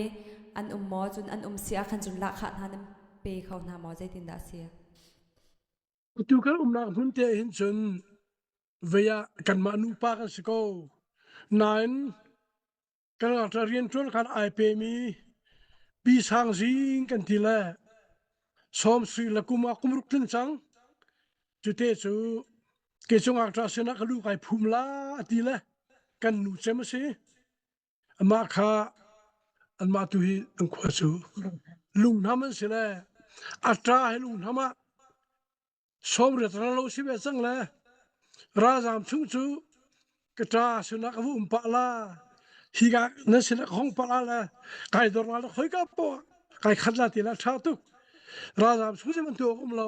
an mo chun an sia khan chun la kha na nam pe khau na mo zai tin da sia tu kan na hun te hin chun veya kan ma nu pa kan siko 9 kan ta rian chon kan ai pe mi pi sang jing kan ti la som sri la kuma kumruk tin chang chu te chu ke chung ak tra sena ka lu kai phum la ti la kan nu chem se ama kha an ma tu hi an khwa chu lung nam se la atra he lung nama som re tra lo si be chang la ra jam chung chu ka tra sena ka vum pa la hi ga na sena khong pa la kai dor la khoi ka po kai khat la ti la tha tu ra jam chu se man tu lo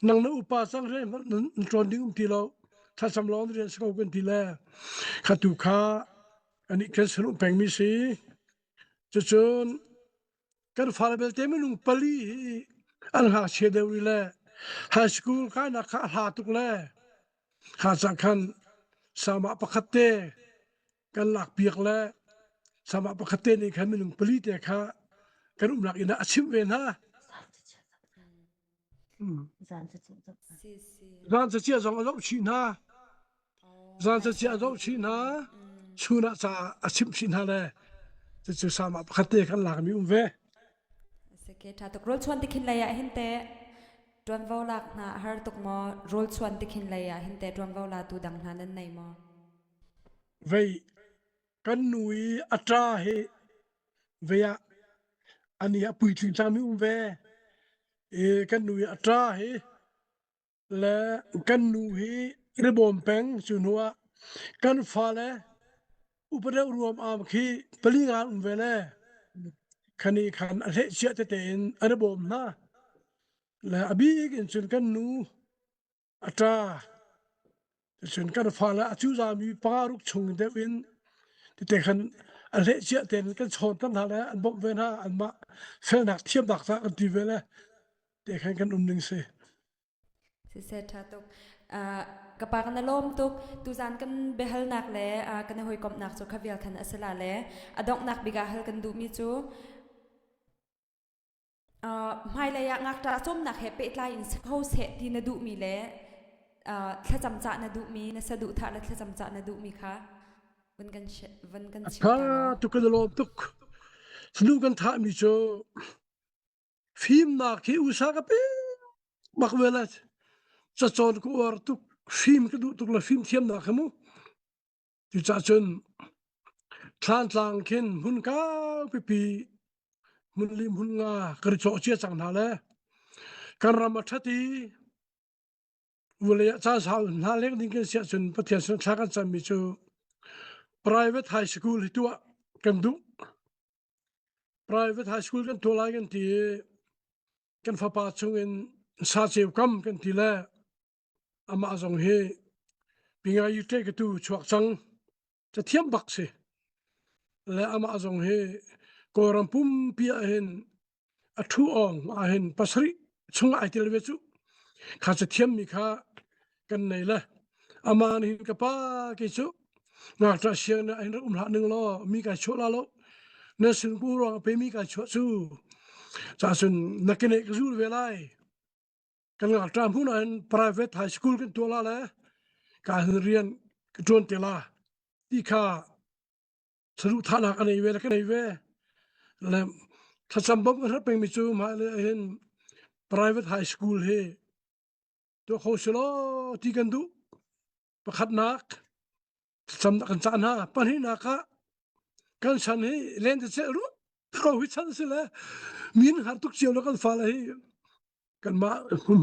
nang na upa sang re man tron ding ti lo tha sam lo ri se ko kan ti la kha tu kha ani kan sru peng mi si chun kan fal bel te minung pali an ha che de wi la high school ka na kha ha tuk la kha sa khan sama pakhatte kan lak piak la sama pakhatte ni khan minung pali te kha kan lak ina achim ve na zan se chia zong lo chi na zan se chia zo chi na chuna cha achim chi na le chu sama pakhatte kan lak mi ve se ke tha tok rol chwan tikhin la ya hin te tron vau lak na har tok mo rol chwan tikhin la ya hin te tron vau la tu dang na nan nei mo vei kan nui atra he veya ani apui thin cha mi ve kan nui atra he la kan nu hi rebom peng chunwa kan fa le upare ruam am khi palinga ve le khani khan a le sia te ten rebom na la abi in chun kan nu atra chun kan fa la chu za mi paruk chung de win te khan a le sia ten kan chon tam la an bom ve na an ma fel nak thiam dak sa an ti ve le te khan kan ning se se tha tok kapa kan lom tuk tu zan kan behal nak le kan hoi kom nak chu khavial khan asala le adok nak biga hal kan du mi chu mai le ya ngak ta chom nak he pe tlai in ho se ti na du mi le thla cham cha na du mi na sa du tha la thla cham cha na du mi kha van kan ka tu kan lom tuk snu kan tha mi chu phim nak ki usa ka pe mak velat cha chon ko ar tuk phim ka du tuk la phim thiam na khamu ti cha chun thlan tlang khin hun ka pi mun lim hun nga kar cho chia chang na le kan ram thati wala cha sa na le ding ke sia chun pathian sa tha kan cham mi chu private high school hitu kan du private high school kan to la kan ti kan fa pa chung in sa cheu kam kan ti la ama zong he pinga yu te ka tu chuak chang cha thiam bak se le ama zong he ko rampum pia hen a thu ong a hen pasri chung ai tel ve chu kha cha thiam mi kha kan nei la ama ni ka pa ke chu na tra siang na en la ning lo mi ka chu la lo na sin pu ro pe mi ka chu chu cha sun na ke ne ka zu ve lai กันงาตามผู้นั้น private high school กันตัวละแลการเรียนกระจวนเตลาที่ข้าสรุปฐานะกันในเวลากันในเวและถ้าสมบัติกันเป็นมิจูมาเลยเห็น private high school เฮตัวเขาสโลที่กันดูประคัดนักสำนักกันจานฮะปัญหานักะกันฉันให้เล่นจะเสรู้เขาวิชันสิละมีนหาทุกเชียวแล้วกันฟ้าเลยกันมา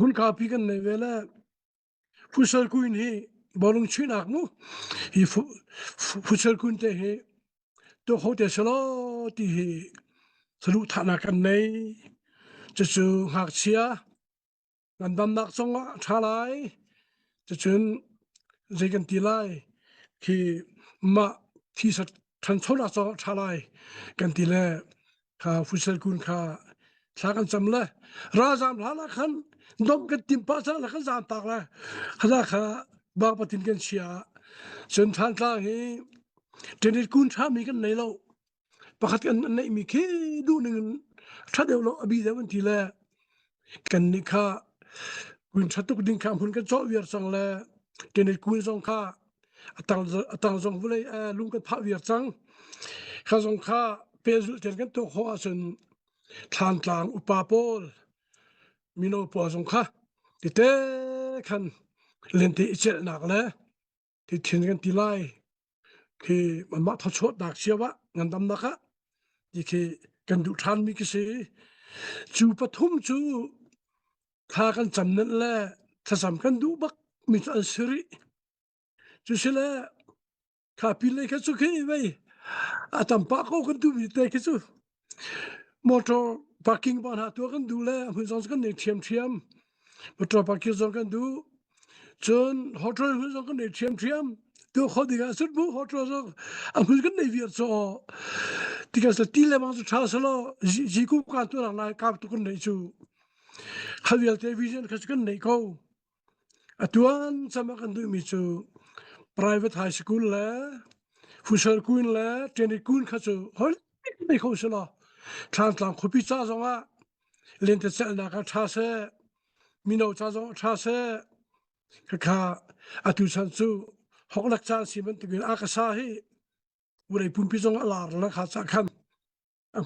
หุ่นคาพีกันในเวลาผู้ชายคุยนี่บอลลงชินักมูฮีผู้ชายคุยเตะเฮตัวเขาเตะสโลที่เฮสรุปฐานะกันในจะจูหักเชียกันดำนักสงฆ์ชาไลจะจนใจกันตีไลที่มาที่สัตทันโทนักสงฆ์ชาไลกันตีแลข้าฟุตซอลคุณข้าสากันจำเลยราจามหลาละขันดมกันติมปัสสาวะละขันจามตากเลยข้าข้าบางปฏิกันเชียจนทางกลางเฮเจนิคุณชามีกันในโลกประคัดกันในมีแค่ดูหนึ่งถ้าเดี๋ยวเราอภิเษกวันที่แลกันนี่ข้าคุณชัดตุกดิ้งข้ามคุณกันโจเวียร์สังแลเจนิคุณสงข้าตั้งสงฟุเลยลุงกันพระเวียร์สังข้าสงข้าเปรุเจนกันตัวหัวส่วนทานกลางอุปาโปลมีโนปัวสงข้าที่เตะขันเล่นที่เจนักเลยที่เทียนกันตีไลคือมันมาทอดชดดักเชียวะงานดำนักะที่คือกันดูทันมีกิสิจูปฐุมจูถ้ากันจำนั่นแหละถ้าสำคัญดูบักมีอันสิริจูเสละข้าพิเลยกันสุขีไว้อาตมปากเขากันดูมีแต่กันสุมอเตอร์พาร์กิ้งบ้านหาตัวกันดูแลหุ่นสองกันเนี่ยเทียมมอเตอร์พาร์กิ้งสองกันดูจนฮอตรหุ่นสองกันเนี่ยเทียมตัวเขาดีกันสุดบุฮอตรสองหุ่นกันเนี่ยเวียร์ซอที่กันสุดที่เลมันสุดท้ายสโลจีกุกันตัวหลังนายกับตัวกันเนี่ยจูเขาเวียร์เทวิชันเขาสุดกันเนี่ยเขาตัวนั้นสมัครกันดูมีจู private high school แล้วฟุตซอลคุณแล้วเทนนิสคุณเขาจูเฮ้ยไม่เขาสโลทางหลังคุพิจารณ์ว่าเล่นแต่เสนาการชาเซมีโนชาชาเซข้าอาตุสันซูหกหลักชาสิมันถึงอากาศให้บุรีปุ่นพิจงอลาร์นะข้าสักคัน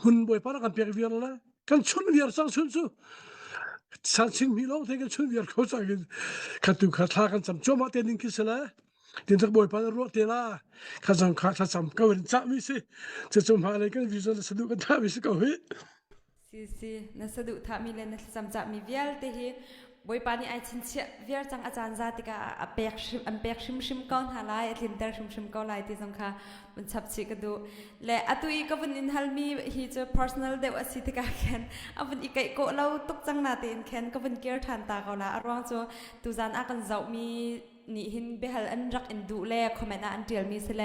คุณบอยปาร์กันเปียกเวียร์ละกันชนเวียร์สังชนซูสันสิงมีโลกที่กันชนเวียร์เขาสักขัดตุขัดทากันจำจอมาเตนิงคิสละดินทักบอยปาร์รัวเตล่าข้าจำข้าจำก็เป็นจ้ามิสิจะจมหาอะไรกันวิจารณ์สะดุกันท่ามิสิก็เฮ้ซีนัสะดุท่ามีเลนจำจะมีเวียลเตฮีบอยปานี่ไอชินเชียเวียจังอาจารย์ซาติกาเปียกชิมก้อนหาลายลินเตอร์ชิมก้อนลายที่สงค่ะมันชับชิกดูและอตุยก็เป็นอินฮัลมีฮีจะ personal เดวอสิติกาแคนวันอีกไก่โกเราตุกจังนาเตนแคนก็เป็นเกียร์ทันตาเขาละอรวงโจตูจานอากันเจ้ามีนี่หินเบฮัลอันรักอินดูแลคอมเมนต์อันเดียลมีเสล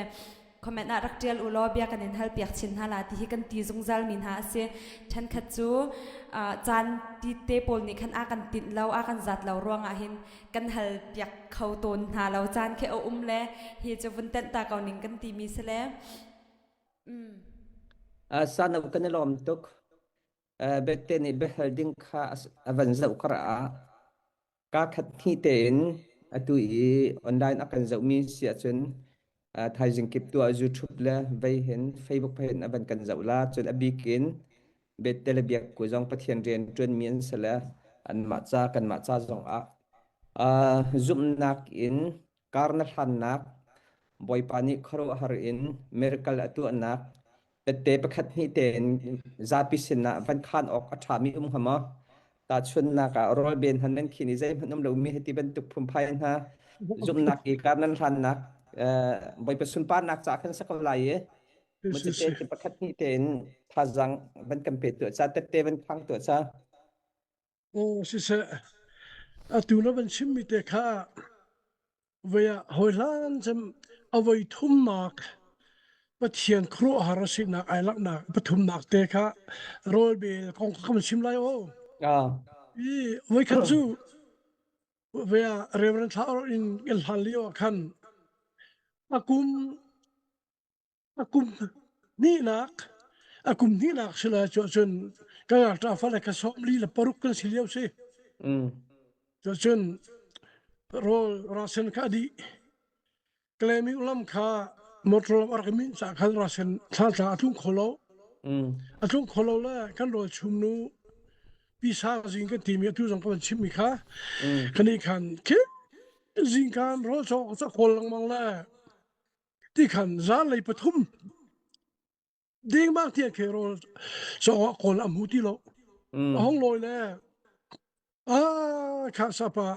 คอมเมนต์รักเดียลอุลอเบียกันอินฮัลเปียกชินฮาลาที่กันตีจงจัลมินฮาเสียฉันขัดจูจานที่เตปอลนี่ขันอากันติดเราอากันจัดเราร่วงอาหินกันฮัลเปียกเขาตนหาเราจานแค่เอาเล่เฮียจะวันเต้นตาเก่าหนิงกันตีมีเสลสานกันลอมตุกเบตเตนี่เบฮัลดิงค่าวันเจ้ากระกาขัดที่เต็นตุยออนไลน์อากันเจ้ามีเสียจนไทยจึงเก็บตัว YouTube และไปเห็น Facebook ไปเห็นอันกันเจ้าละจนอบิกินเบตเตลเบียกกุจงปะเทียนเรียนจนมีอันเสละอันมาจากกันมาจากจงซุมนักอินการนัทันนักบอยปานิครหารินเมริกาละตัวนักเบตเตประคัดที่เต็นซาปิสินะวันคานออกอัฐามีหมอตาชนนักรอยเบนหันนั้นขีนิใจมันน้ำเหลวมีเหตุเป็นตุกพุ่มพายนะซุมนักอีการนัทันนักบอยประสุนปานักจากขันสักวันไหลมันจะเป็นประคัดที่เต็นท่าจังมันกำเปิดตัวซาเตเตมันพังตัวซาโอ้สิเสอาตุนเป็นชิมมิเตค่าเวียหอยล้านจำเอาไว้ทุ่มนักปะเทียนครัวหาราศินักไอลักนักปฐุมนักเตค่ะโรยเบลกองคำชิมไลโอไว้ขันซูเวียเรเวรนทาร์อินเอลฮันลิโอขันอากุมนี่นักอากุมนี่นักเสละจนกันอยากจะฟังเลยกระสอบลีละปรุกกันสิเลียวสิ จะเช่นโรราเซนคดีเคลมิอุลัมคามอตรลอาร์กมินจากคันราเซนท่าจากทุ่งโคโลทุ่งโคโลละกันโรชุมนูปีศาจจิงกันทีมีทุกสังกัดชิมิค่ะคันนี้คันเคจิงกันโรชอกสักคนลังมังละที่คันจานเลยปฐุมเด้งมากที่เคโรชอกคนละมุติโลห้องลอยแล้วข้าสปะ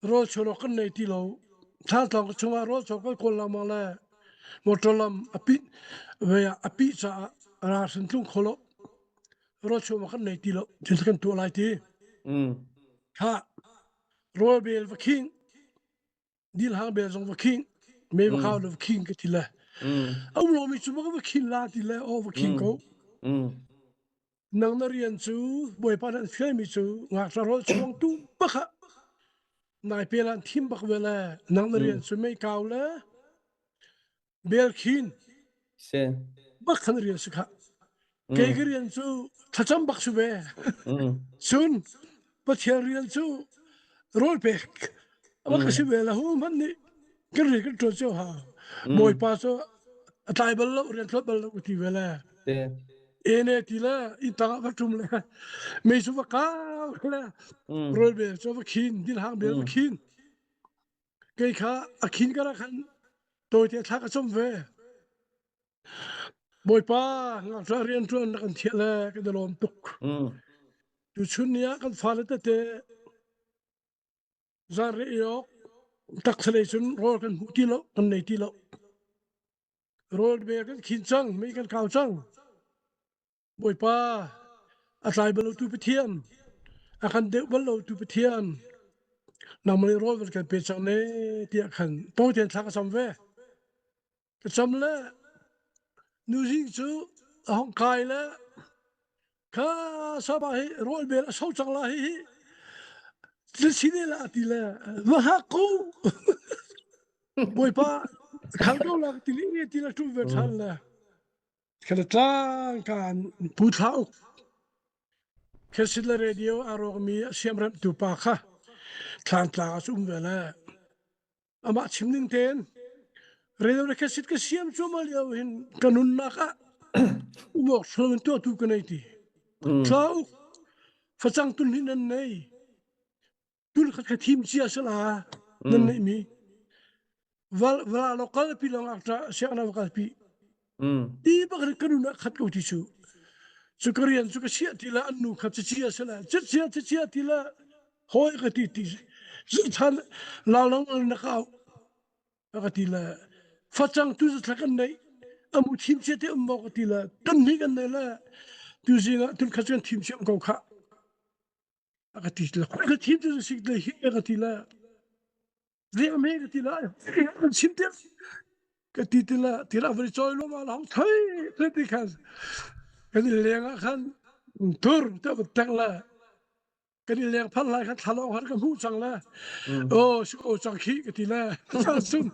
โรชโลกันในที่เราถ้าเราชงารถชกคนละมาเลยมอตลัมอภิเวียอภิจะราสันตุงโคโลรถชกกันในที่เราจึงกันตัวอะไรที่ข้าโรเบลวัคิงดีลหางเบลซงวัคิงไม่ว่าเขาวัคิงก็ที่ละเอาเราไม่ช่วยวัคิงลาที่ละโอ้วัคิงเขานังนเรียนสู้บอยปานันเชื่อมิสู้งาสารถชงตุ้งปะค่ะนายเปลันทีมบักเวลานังเรียนสุไม่เก่าเลยเบลคินบักขันเรียนสุขะเกย์เรียนสุทัชจำบักสุเวซุนปัจเจียเรียนสุโรลเบกบักสุเวละหูมันนี่กระเรียนกันตัวเจ้าฮะมวยป้าสุตายบัลล์เรียนทบบัลล์กุฏิเวลาเอเนติละอิตาบัตุมเลยไม่สุภาพเลยโรลเบลสุภคินดิลหางเบลคินเกย์ข้าอคินก็รักขันตัวที่ทักสมเวบอยป้างานเรียนจนกันเที่ยเลยก็จะลมตุกอยู่ชุนนี้กันฟ้าเลตเตจารียกตักเสลชุนโรกันหุติโลกันในที่โลโรลเบลกันขินจังไม่กันข่าวจังบอยป้าอาศัยบรรลุตุปเทียนอาคันเด็กบรรลุตุปเทียนนำมาในรถกันเป็นจังเนที่อาคันโตเทียนทักสมเวก็จำเลยนูจิงจูห้องกายแล้วข้าสบายรถเบลสู้จังเลยจะสิ่งนี้ละทีละว่าฮักกูบอยป้าขันก็ลักทีนี้ทีละทุกเวทันละขันจ้างการพูดเท้าแค่สิ่งละเรดิโออารมณ์มีเสียงรับดูปากค่ะทางตาสุ่มเวลาอามาชิมหนึ่งเทนเรื่องอะไรแค่สิ่งก็เสียมชั่วมาเลี้ยวเห็นกันนุ่นนักอ่ะบอกส่วนตัวทุกคนไอ้ที่เท้าฝรั่งตุนหินนั่นไงตุนขัดทีมเชียร์สลานั่นไงมีเวลาเราคัดปีลองอักษรเสียงเราคัดปีที่บักเรื่องกันนุ่นขัดกูที่สุดสุกเรียนสุกเชียร์ที่ละอันนู้ขัดเชียร์สลาเชียร์ที่ละหอยกติที่สุดท้ายเราลองนักเอากติละฝรั่งตุนสักกันไงอามุทีมเชียร์ที่บอกกติละกันนี่กันไงละตุนสิงะตุนขัดกันทีมเชียร์กูข้ากติละก็ทีมตุนสิงะเฮียกติละเรียกเมกติละกันชิมเดียกติละที่เราบริจาคลงมาแล้วเฮ้ยเรื่องที่กันกันเลี้ยงขันทุร์เจ้าบุตรละกันเลี้ยงพันลายขันทะเลาะกันกับหูจังละโอ้จังขี้กติละซุ่ม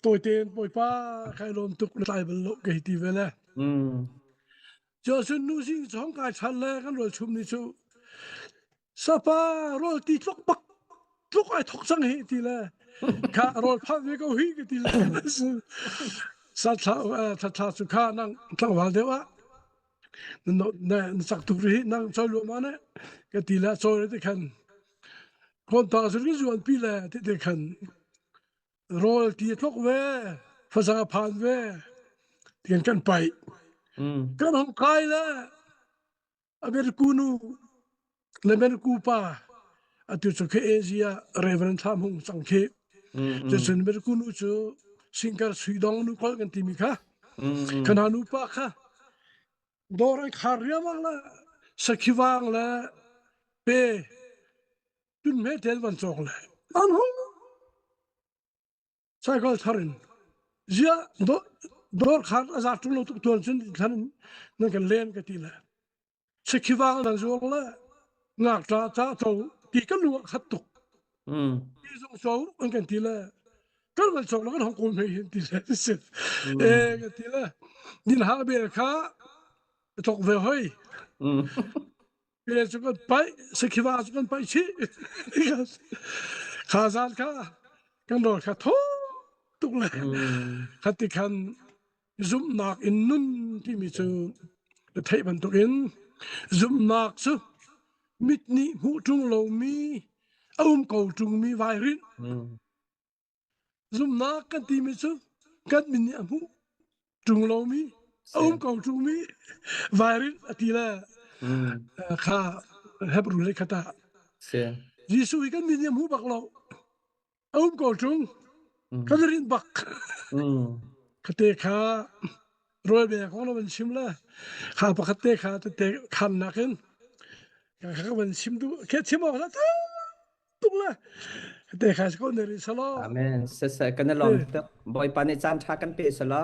ตัวเต็นปอยป้าใครลมตุกตายบนโลกกติเวละเจ้าสุนนูสิสองกายชันละกันรถชุมนิชูสปารถตีตกปักตกไอ้ทกสังเหติละข้ารถพันก็หิกติละสัตว์สุขานั่งทั้งวันเดียวอะนั่นสักตุรีนั่งซอยลมาเนี่ยกติละซอยที่ขันคนต่างสุดก็จวนปีละที่ขันโรลที่ตกเวภาษาผ่านเวที่กันไปกันห้องกายละอเมริกูนูเลเมริกูป้าอาทิตย์สุขเอเชียเรเวนทามหงสังเกตจะเป็นเมริกูนูจูสิงคาร์สวีดองนูคอลกันทีมีค่ะขณะนูป้าค่ะดอร์คาริยามังละสกิวังละเปตุนเมเทลวันจงละอันหงใช่ก็ทารินเจ้าดอร์คาร์อาจารย์ตุนลุกตัวจนท่านนั่งกันเล่นกันทีละสกิวังนั่งจงละงักจ้าโตที่กันนัวขัดตุกที่ส่งโซ่อันกันทีละกันวันจงแล้วกันห้องกูไม่เห็นทีละที่สุดกันทีละดินหาเบลค่าตกเวหอย Pesa kan pai sekivas kan pai chi khazal ka kan ro kha tho tuk le khati khan zum nak in nun ti mi chu the thai ban tuk in zum nak chu mit ni hu tung lo mi ko tung mi vai rin zum nak kan ti mi chu kan min ni hu tung lo mi ko tung mi vai rin atila kha hebru le khata se jisu kan min ni hu bak lo ko tung kan rin bak khate kha roi be ko lo ban sim la kha pa khate kha te khan na ken kha ban sim du ke chimo la tuk la khate kha ko ne ri salo amen se kan lom tok boy pani chan tha kan pe sala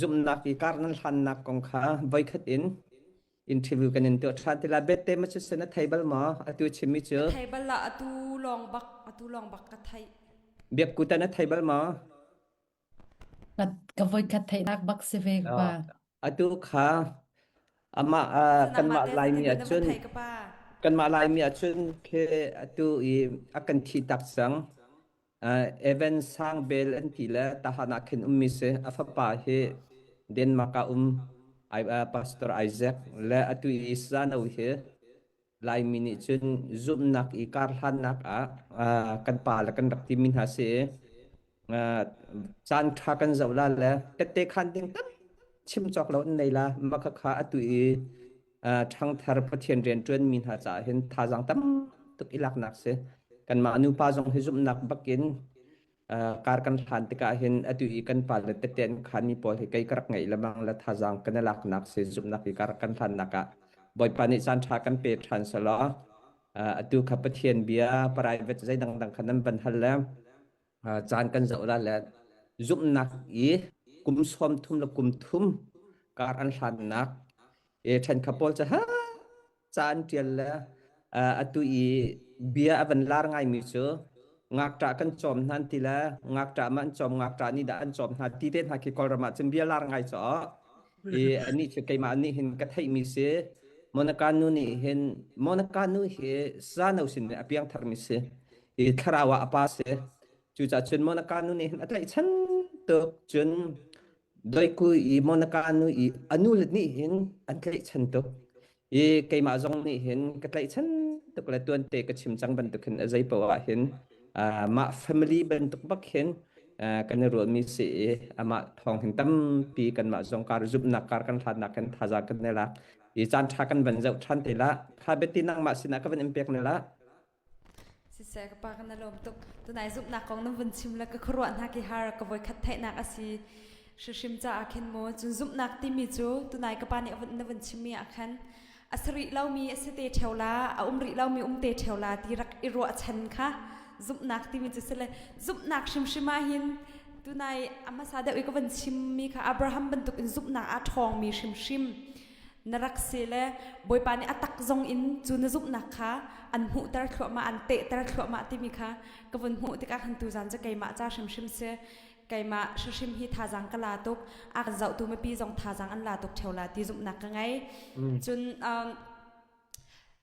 zum nak ki karnan han nak kong kha boy khat in interview kan in to tha tila bette ma chu sena table ma atu chimi chu table la atu long bak ka thai biak ku ta na table ma ka voi ka thai nak bak se ve ba atu kha ama kan ma lai mi achun kan ma lai mi achun ke atu I akan thi tak sang even sang bel an tila tahana khin ummi se afa pa he den maka pastor Isaac la atu isana he lai mini chun zum nak I kar han nak kan pa la kan rak ti min ha se chan tha kan zawla la te khan ding tam chim chok lo nei la makha kha atu thang thar pathian ren tuen min ha cha hen tha jang tam tuk ilak nak se kan ma anu pa jong he zum nak bakin kar kan than te ka hen atu kan pa le te ten khani pol he kai karak ngai lamang la tha jang kan lak nak se zum nak kar kan than naka boy pani chan tha kan pe than sala atu kha pathian bia private zai dang dang khanam ban hal la chan kan zawla la zum nak kum som thum la kum thum kar an than nak than khapol cha ha chan tial la atu bia avan lar ngai mi chu ngak ta kan chom nan tila ngak ta man chom ngak ta ni da an chom ha ti ten ha ki kol rama chen bia lar ngai cho ani che kai ma ni hin ka thai mi se monakanu ni hin monakanu he sa no sin apiang thar mi se tharawa apa se chu cha chen monakanu ni hin atai chan tok chun doi ku monakanu anu ni hin an kai chan tok kai ma jong ni hin ka tai chan tok la tuan te ka chim chang ban tok hin azai pawa hin ma family ban tok bak hin kan ro mi se ama thong hin tam pi kan ma jong kar zup nak kar kan than nak kan thaja kan ne la chan tha kan ban jau than te la kha beti nang ma sina ka ban impact ne la si se ka pa kan lom tok tu nai zup nak kong nam vun chim la ka khruan ha ki har ka voi khat thai nak asi shishim cha akhin mo chun zup nak ti mi chu tu nai ka pa ni na vun chim mi akhan asri lau mi asete thewla umri lau mi umte thewla ti rak iro achan kha zup nak ti mi chu sele zup nak shim shima hin tu nai ama sa da ko van chim mi kha Abraham ban tuk in zup nak a thong mi shim shim narak sele boy pani atak zong in chu na zup nak kha an hu tar thwa ma an te tar thwa ma ti mi kha ka van hu ti ka han tu jan cha kai ma cha shim shim se kai ma shim hi tha jang ka la tok a zau tu me pi jong tha jang an la tok thewla ti zup nak ka ngai chun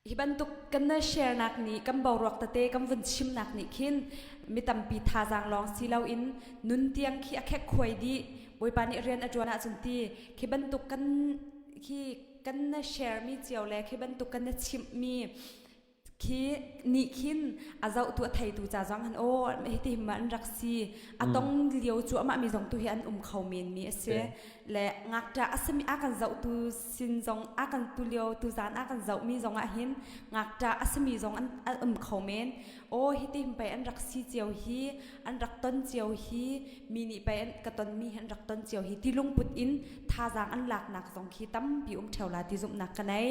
hiban tuk kan na share nak ni kam baw rok ta te kam vun chim nak ni khin mi tam pi tha jang long silau in nun tiang khi akhek khoi di boy pani rian atwana chun ti khiban tuk kan khi kan na share mi chiaw le khiban tuk kan na chim mi khi ni khin azau tu thai tu cha jang han o he ti man raksi atong liau chu ama mi jong tu hi an khau men mi ase le ngak ta asmi akan zau tu sin jong akan tu liau tu zan akan zau mi jong a hin ngak ta asmi jong an khau men o he ti pai an raksi chiaw hi an rak ton chiaw hi mi ni pai an ka ton mi han rak ton chiaw hi ti lung put in tha jang an lak nak jong khi tam pi thewla ti zum nak kanai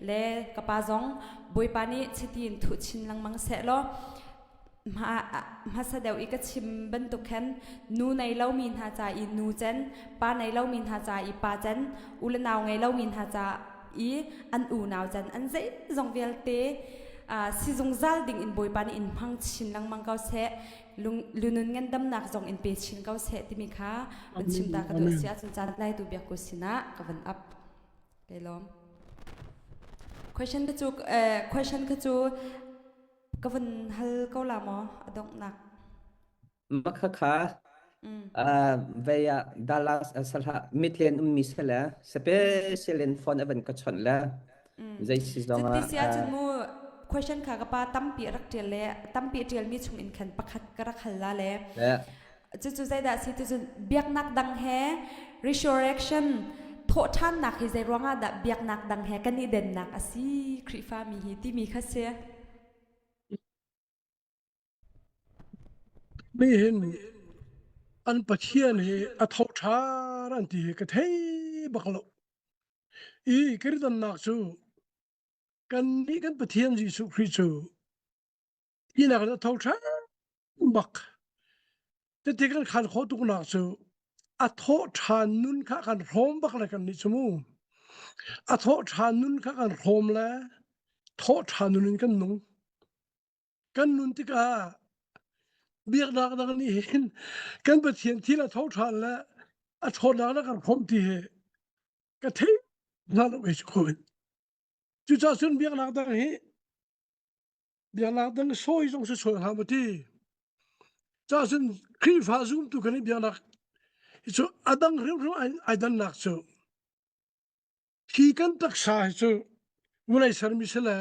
le ka pa jong boy pani tin thu chin lang mang se lo ma sa deu ika chim ban tu khan nu nei lo min ha cha I nu chen pa nei lo min ha cha I pa chen ula naw ngai lo min ha cha I an u naw chen an zai zong vel te si zong zal ding in boy pani in phang chin lang mang kau se lunun ngan dam nak zong in pe chin kau se ti mi kha ban chim ta ka do sia chan chan lai tu byak ko sina ka van up kelom question ကကျူquestion ကကျူကဝန်ဟလကောလာမအဒုံနက် makaka via Dallas salha mitlen misela special in phone event ka chonla zai si จะ zonga ติเสียจนมู question ค่ะกะปาตั้มปีรักเตียเลตั้มปีเตียลมีชุมอินคันปักขัดกระขันละเลจู่ๆใจดาสิจู่ๆเบียกนักดังแฮ resurrection โทท่านนักให้ใจร้องอ่ะดะเบียกนักดังแฮกันนี่เด่นนักอ่ะสิคริฟ้ามีฮีที่มีคัสเซีย นี่เห็นอันปะเทียนเฮอทอชารันติกะเทบักโลอีกริดันนักซูกันนี่กันปะเทียนจิสุคริสต์อีนักทอชาบักแต่ที่กันขันโคตุกนักซูอทอชานุนคะกันโรมบักละกันนี่สมูอทอชานุนคะกันโรมละทอชานุนกันนุงกันนุนติกาเบียกนักดังนี้เห็นกันปะเทียนที่ละทอชาละอทอนักกันโรมที่กะเทนั่นเวชโควิดจู่ๆซึ่งเบียกนักดังนี้เบียกนักดังโซ่ยจงสวยๆหามาที่จ้าซึ่งครีฟ้าซุ่มตุกันนี่เบียกนักso adang rim aidan nakso hi kan tak sa so mulai sarmisela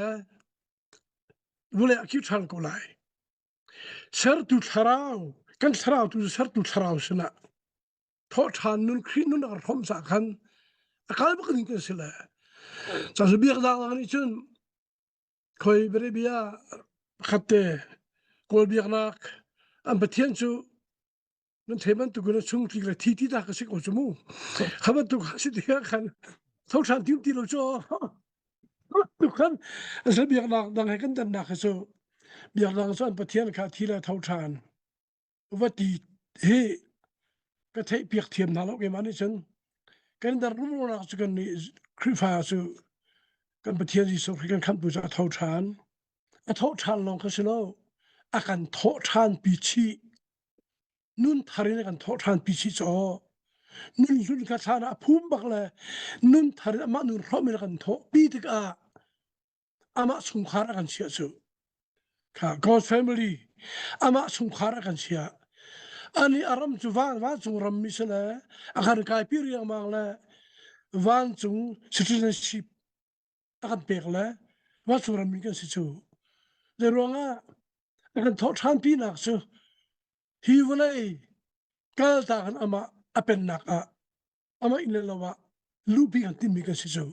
mulai akut hal ko lai sar tu tharau kan tharau tu sar tu tharau sna tho than nun khri nun ar thom sa khan akal ba kan kan sela sa so biak da ni chun khoi bere bia khatte kol biak nak am pathian chuนั่นเทมันตุกุนช่วงที่กระที่ที่ตากระสิกอจมูข้ามันตุกสิที่กันท้องฉันที่เราจ่อตุกันจะเบียกนักดังให้กันดันนักสู้เบียกนักส่วนประเทศข้าที่ละท้องฉันว่าดีเฮก็เทเปียกเทียมนั่นแล้วกันมันนี่ฉันกันดันรู้นักสุกันนี่คริฟ้าสู้กันประเทศที่สุขกันขันปุจจาท้องฉันท้องฉันลองกันสิโลอาการท้องฉันปีชีนุ่นทารินกันทอทานพิชิตจอนุ่นสุนกาชานะภูมิบักเลยนุ่นทารินอามานุ่นรอมิกันทอปีติกอามาสงขารกันเสียจูค่ะ God's family อามาสงขารกันเสียอันนี้อารมณ์จุวันจุงรำมิสละอาการกายพิริยมังละวันจุง citizenship อาการเปกละวันจุงรำมิกันเสียจูเรื่องอ่ะอาการทอทานปีนักจูฮีวันไอ้กัลตากันอามาเป็นนักอามาอินเลวะลูบีกันที่มีกันสิจู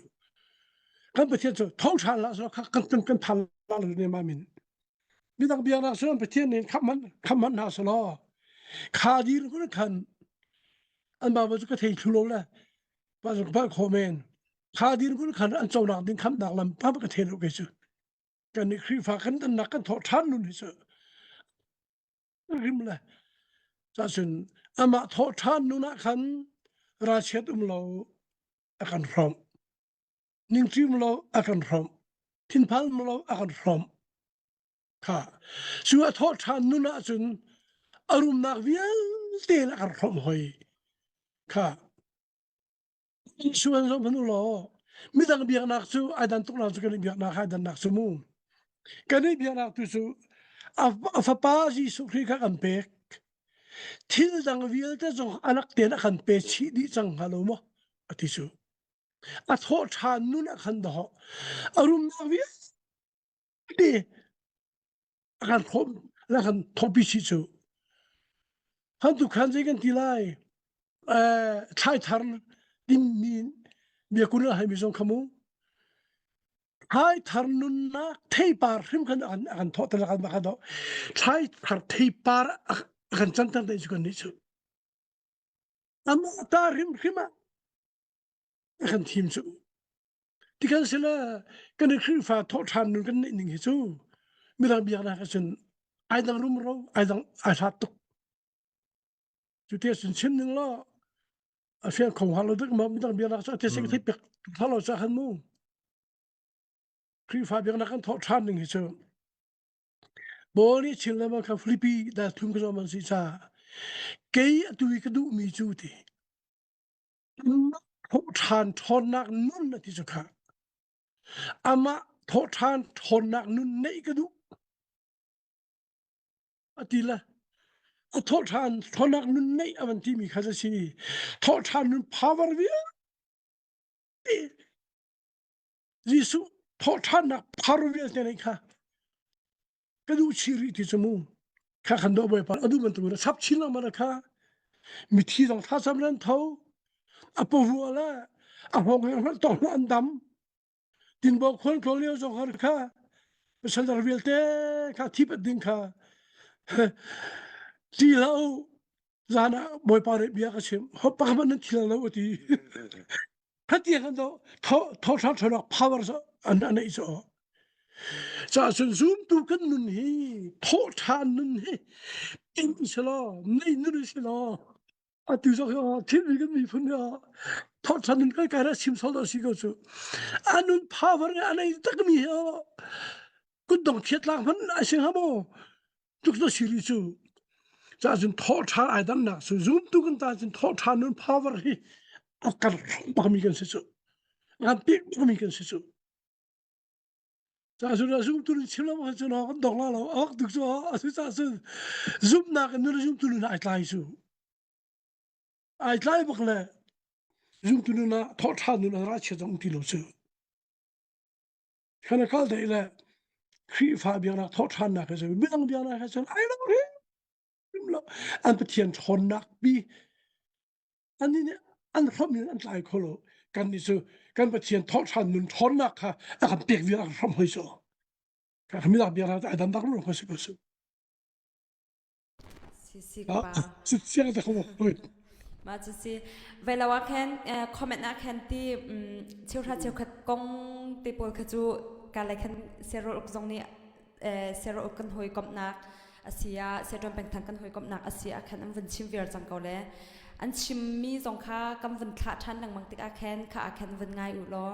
กันประเทศจูท้องชาละสกักันทันละเลยมามินมีตั้งเบียร์นักส่วนประเทศนี้คำมันหาสลอขาดีรู้กันอันบาว่าจะกระเทยทุลละว่าจะบ้าคอมเมนขาดีรู้กันอันเจ้าหนักดิ้งคำหนักลำป้ากระเทยรู้กันจูกันนี่คือฝากกันนักกันท้องชานุ่นจูริมละจ้าซึ่งอามาทอทานนุนักขันราชดเราอาการพร้อมนิ่งจิมเราอาการพร้อมทินพัลเราอาการพร้อมค่ะส่วนทอทานนุนักซึ่งอารมณ์นักวิญเตนอาการพร้อมหอยค่ะส่วนสมพันธ์เราไม่ต้องเบียร์นักสู้ไอ้ดันตุกนักสู้กันเบียร์นักไอ้ดันนักสู้มูกันนี่เบียร์นักตุสู้อาฟ้าจีสุขีกันเป็กที่ดังวิลต์จงอนักเตียนกันเป็กชีดิจังฮัลโหลมั้อติสูอัทโหชานุนกันดอกอารมณ์นักวิลดีกันพบแล้วกันทบิชิสูฮันตุขันใจกันทีไรชายทาร์ดิมีเบียกุลให้มีส่งขมูชายทาร์นุนนักเทปาร์ริมกันทอตละกันมากันดอกชายทาร์เทปาร์กันจันทันได้สุกันนี่สูอามาตาริมกันทีมสูที่กันเสละกันนี่คือฟ้าทอทานนุนกันนี่หิสูมีระเบียงนะกันส่วนไอ้ดังรุ่มเราไอ้ดังอาชาตุกจุดที่ส่วนชิ้นหนึ่งละเสียงของฮัลโหลดึกมามีระเบียงนะส่วนที่สิ่งที่เปียกถ้าเราจะหันมูคือฟ้าเบียงนะกันทอทานหนึ่งหิสูบอนี่ชิลเลยมันกับฟิลิปปีได้ทุ่มกระจมันสิจ้าเกย์ตัวอีกดูมีจุดที่ทอทานทอนักนุ่นที่สุดค่ะอามา โททานทนนักนุ่นในกระดูอติละโททานทนนักนุ่นในอวันที่มีคาจะชีโททานนุ่นพาวร์เวียยิสุโททานนักพาวร์เวียเท่านั้นค่ะกระดูชีริที่สมูข้าขันโดบ่อยปานอดูมันตัวนะซับชิลมานะค่ะมีที่ต้องท่าสำเร็จเท่าอปวัวละอหงยังมันต้องอันดำดินบอกคนโคเลียวสองคนค่ะเป็นสันดาร์เวลเต้ค่ะที่เป็นดิ่งค่ะที่เราจานะบ่อยปานเบียกชิมเขาปากมันนั่นที่เราว่าที่ขัดยังกันโตท่าทนักพาวเวอร์อันนั้นอีสอจะส่งซูมตูกันนุ่นฮีโททานนุ่นฮีอินอิสลามในนุ่นอิสลามอาทิตย์สักที่นี่ก็มีพุ่นยาทอดทันก็การชิมสลัดสิก็สู้อันนั้นพาวเวอร์อันนี้ตักมีฮะกุดงเขียดล่างมันอาศัยฮะโมทุกตัวสิริสู้จะส่งทอดทานไอ้ดันนะสู้ซูมตูกันตาส่งทอดทานนั้นพาวเวอร์ฮีอาการปากมีกันสิสู้งานปีกปากมีกันสิสู้จะส่งซูมตูนชิมแล้วมันจะน่ากันดองแล้วทุกตัวอาศัยจะส่งซูมนักนั่นซูมตูนไอ้ไลสู้ไอ้ไลบักเลยซูมตูนน่ะทอดทานนั่นราชจงที่เราสู้ขณะเขาได้เลยครีฟ้าเบียงนักทอดทานนักเขาไม่ต้องเบียงนักเขาไอ้เราเรื่องอันเป็นเทียนชนนักบีอันนี้เนี่ยอันครบนี้อันหลายคนเลยกันนี่สู้กันเป็นเทียนทอดทานนั่นชนนักค่ะอันเปียกเบียงนักทำให้สู้กันไม่ต้องเบียงนักไอ้ดันดักรู้เขาสู้ก็สู้สิกว่า สุดเสียงแต่เขาบอกเลยมาจะสิเวลาว่าแค่คอมเมนต์นะแค่ที่เชี่ยวชาญเชี่ยวขัดกงตีปอลขจูการอะไรแค่เซโรอุกตรงนี้เซโรอุกกันหอยกบนักอาเซียเซโรเป็นทางกันหอยกบนักอาเซียแค่อันวันชิมเวียร์จังเกาเลยอันชิมมีสองค่ากำวันขาดทันดังบางติกอาแคนข้าอาแคนวันง่ายอุล้อ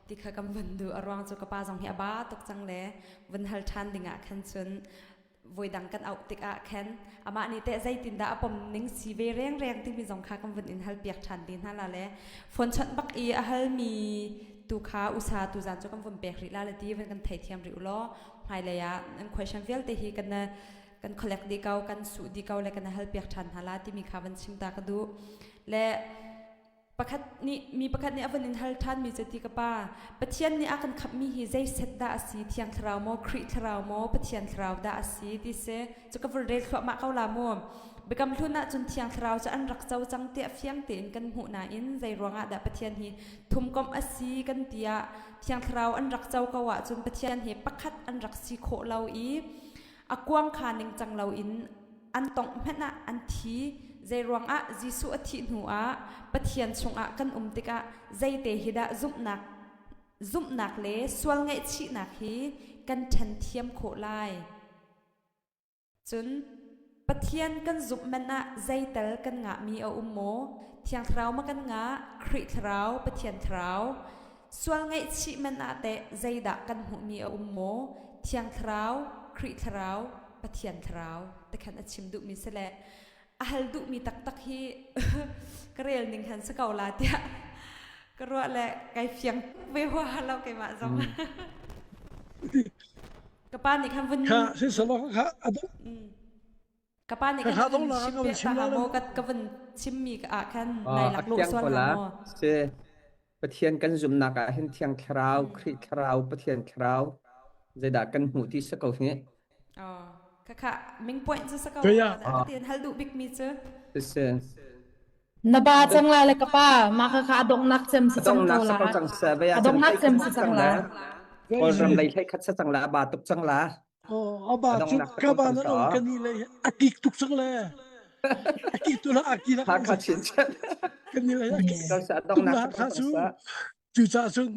ติข้ากำวันดูอารมณ์จุกป้าจังเฮียบ้าตกจังเลยวันฮัลทันดิ่งอาแคนจนวยดังกันเอาติกอาแคนอามานี่เตะใจตินดาปมนิ่งสีเวแรงที่มีสองค่ากำวันอินฮัลเปียกทันดินฮัลละเลยฝนชันบักอีฮัลมีตูค้าอุตสาห์ตูจันจุกำวันเปียกริลาเลยที่วันกันไทยเทียมริอุล้อหายเลยอ่ะอัน question เวลเตฮีกันนะกัน collect ดีเก่ากันสูดีเก่าเลยกันนะฮัลเปียกทันฮัลละที่มีข่าววันชิมตากระดูและประคัดนี้มีประคัดนี้วันอินฮัลทันมีเจติกป้าปะเทียนนี้อากันขับมีฮิใจเซตดาสีเทียงคราวโมคริคราวโมปะเทียนคราวดาสีที่เสจุกวันเรศขวมาเข้าลาโมเบกำทุนนะจนเทียงคราวจะอันรักเจ้าจังเตียเฟียงเตียนกันหูนาอินใจรวงอะดาปะเทียนฮีทุ่มกอมอสีกันเตียเทียงคราวอันรักเจ้ากวะจนปะเทียนฮีประคัดอันรักสีโคเราอีอากวางขานิงจังเราอินอันตองแม่นะอันทีใจรวงอะจิสุอธิหัวปะเทียนชงอะกันติกะใจเตหิดะซุบหนักเลสวลไงชีหนักฮีกันทันเทียมโคไลจนปะเทียนกันซุบมันอะใจเตลกันงะมีเอาโมเทียงคราวมากันงะคริคราวปะเทียนคราวสวลไงชีมันอะเตใจดะกันหูมีเอาโมเทียงคราวคริคราวปะเทียนคราวแต่ขันอชิมดุมีเสละฮัลดุมีตักฮีกระเรียนหนึ่งหันสกาวลาเตียกระรัวแหละไก่เฟียงเวว่าเราไก่มาจงกระป้านนี่คำวันนี้ค่ะสิ่งสำคัญค่ะกระป้านนี่คำวันชิมเปียตาหาโมกับวันชิมมีกะคันในหลักโลกส่วนหาโมเสปะเทียนกันซุมนักเห็นเทียงคราวคริคราวปะเทียนคราวใจดากันหูที่สกาวนี้อ๋อค่ะมิงปอยน์จะสกาวเตียนฮัลดูบิ๊กมีเจอนาบาจังลาเลยกับป้ามาค่ะดงนักเซมสิจังโตละดงนักเซมสิจังละพอรำไรให้คัดจังละบาตุกจังละเอาบาตุกกับบานั่นองกันนี่เลยอากิตุกจังเลยอากิตุละอากิละคัดชินชันกันนี่เลยตุกละคัดซูจุจ่าซุน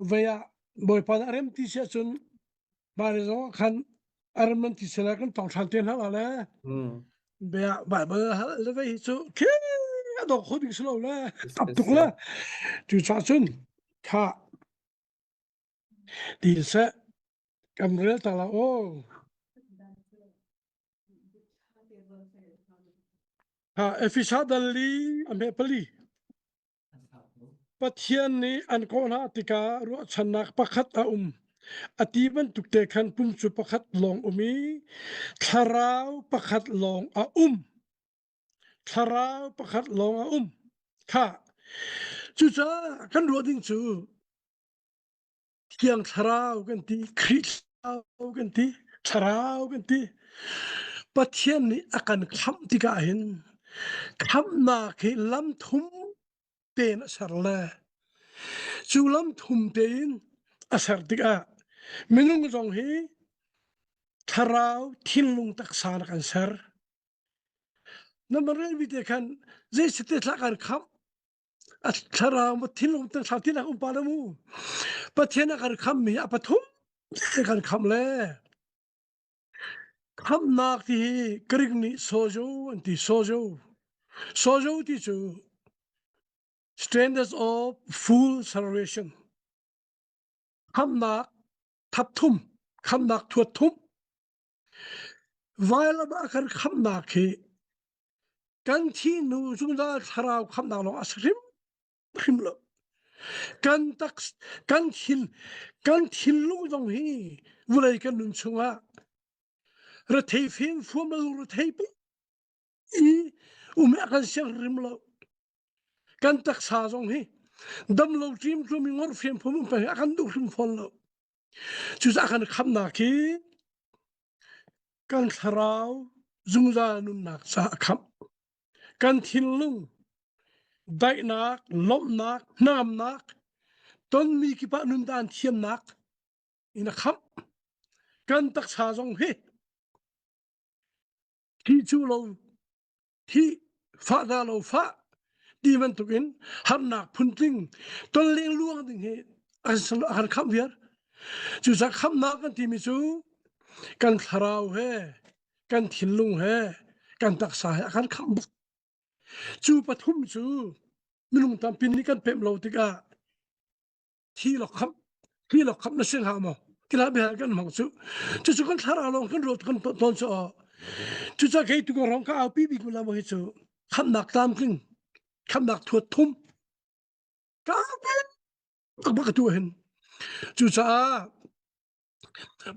เวียบอยปานอารมที่เสียซุนบาริโซคันอารมณ์ที่เสร็จกันต้องชันเตียนฮะอะไรเบียบ่ายฮะแล้วไปสู้แค่ดอกคนอีกสโลว์เลยตับตุกเลยจุดสาสุนค่ะดีเสะกำเริบตลอดโอ้ค่ะเอฟิชาดัลลีอเมเปลีปะเทียนนี้อันโกนาติการัวชนักประคัตอา อติมันตุกเตคันปุ่มสุประคัดลองอุมีทาราวประคัดลองทาราวประคัดลองค่ะจุจ้ากันรัวดิ้งจูเที่ยงทาราวกันที่คริสทาวกันที่ทาราวกันที่ปะเทียนนี้อาการคำที่กาเห็นคำนาคือลำทุ่มเตนอสารละจูลำทุ่มเตนอสารติกามินุงจงฮีทาราวทินลุงตักษานกันสารนั่นมันเรื่องวิธีการเจสติตละกันคำทาราวมาทินลุงตักษานที่นักอุปาลมูปะเทียนกันคำมีอปทุมกันคำเลยคำนักที่กริกนี่โซโจอันที่โซโจที่จู standards of full celebration คำนักทับทุ่มคำนักทวดทุ่มวายละบ้ากันคำนักที่กันที่นูจุงดาทาราวคำนักลงอัศริมลกันทิลลุงตรงนี้วุเลยกันนุนชงะระเทฟิมฟัวมาระเทปไม่กันเสียงริมลกันตักษาตรงนี้ดำลงทีมตัวมีงอฟิมฟัวมันไปกันดูริมฟอลลจุดอาการคำนักที่กันทาราวจุงดานุนนักสาคำกันทิลลุงได้นักล้มนักน้ำนักต้นมีกิปะนุนดานเทียมนักอินะครับกันตักษาตรงนี้ที่จูโลที่ฟ้าดาโลฟ้าดีมันตุกินหันนักพุ่นติงต้นเลี้ยงล่วงติงเหอันคำเวียร์จูสักคำนักกันที่มิจูกันทาราวเฮกันทิลลุงเฮกันตักษาอันคำจูปทุมจูมิลุงตามปินนี้กันเพ็มโลติกาที่หลอกคำนั่นเสียงหามอที่เราไปหากันมังจูจูกันทาราวลงกันรถกันตอนจูจูจะใครตุกร้องข้าวปีกุลาบหิจูคำนักตามกิงคำนักทวดทุ่มก้าวเป็นก็บักตัวเห็นจูจะ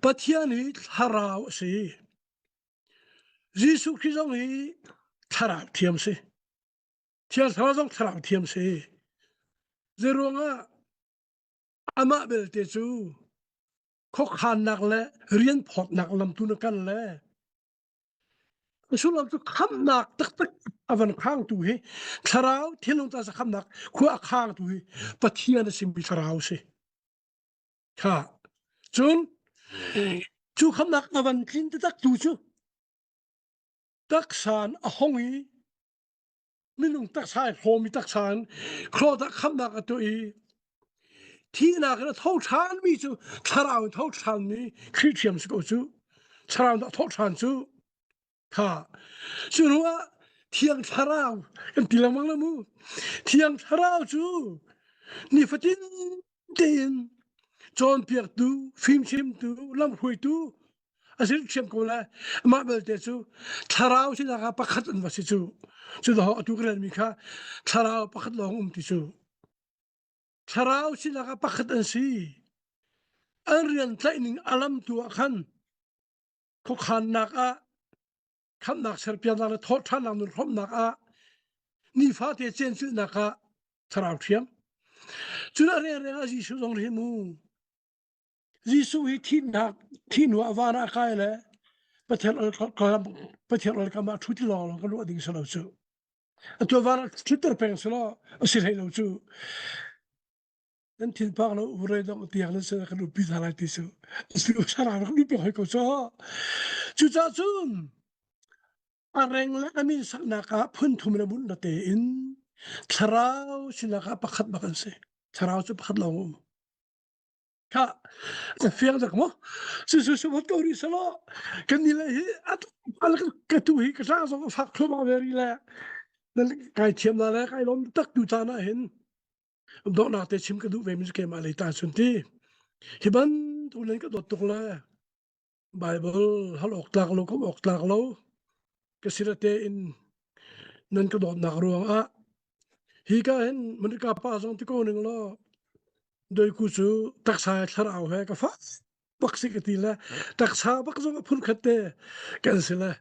ปัทยานี้ทาราวสิยิสุคริสต์นี้ทาราวเทียมสิเทียมทาราวต้องทาราวเทียมสิเจรวงะอามาเบลเตจูข้อขานนักและเรียนพอดนักลำตุนกันและสุลามตุคำนักตักอวันข้างตัวเฮทาราวเทียนลงตาสักคำนักขั้วข้างตัวเฮปัทยานี้สิบิทาราวสิค่ะจูคำนักอวันคินตักตัวจูตักษานอหงอีมินุงตักษานโคมีตักษานโคตักคำนักตัวอีที่นักเท่าชานมีจูทาราวเท่าชานมีคริสเตียนสกุลจูทาราวเท่าชานจูค่ะจูนัวเที่ยงทาราวกันตีละมังละมูเที่ยงทาราวจูนี่ฟัดินเดนจอนเปียกตูฟิล์มชิมตูลำคุยตูอาศัยเชื่อมกันเลยมาเบลเตจูทาราวที่นักปักขัดอันวัสิจูจุดหอตุกเรนมิค่ะทาราวปักขัดลองติจูทาราวที่นักปักขัดอันซีอันเรียนใจหนึ่งอารมณ์ตัวขันเขาขันนักขันนักเสพยานักทอดท่านักนุนพร้อมนักนี่ฟ้าเตเจนจุดนักทาราวเทียมจุดอะไรอาจิสุจงเรียมูยิสุฮิที่หนูอวานาคายเลยประเทศเราก็มาชุดที่รอเราก็รู้ดิ่งสลาวจูตัววานาชุดเตอร์เพงสลาวสิ่งให้เราจูนั่นทิ้งพักเราอุเรดองตีอย่างนั้นเสร็จก็รู้พิธาอะไรที่สุดสิ่งอุตสาหะก็รู้เป็นให้เขาจูจ้าจูนอะไรเงี้ยอามินสักนักพุ่นทุ่มระบุนนั่นเองทาราวสินักปักขัดบักันเสทาราวจะปักขัดลงค่ะแต่เฟียงจากมั้งสุวัตตัวนี้สละกันนี่เลยอะไรก็ตัวฮีก็สร้างสองฝักคลุมเอาไว้เลยนั่นใครเทียมนั่นแหละใครล้มตักดูจานะเห็นดอกนาเตชิมก็ดูเวมิสเกมาเลยตาสุนทีฮิบันตัวนั้นก็ดดตกเลยไบเบิลฮัลออกตากโลก็ออกตากโลก็สิระเตอินนั่นก็ดดนักรวงฮีก็เห็นมันก็ป้าสองที่โกนึงล้อโดยกูจูตักสายทาราวเฮก็ฟ้า ปักสิกติละตักษาบักซงพุนขัดเตกันสิละ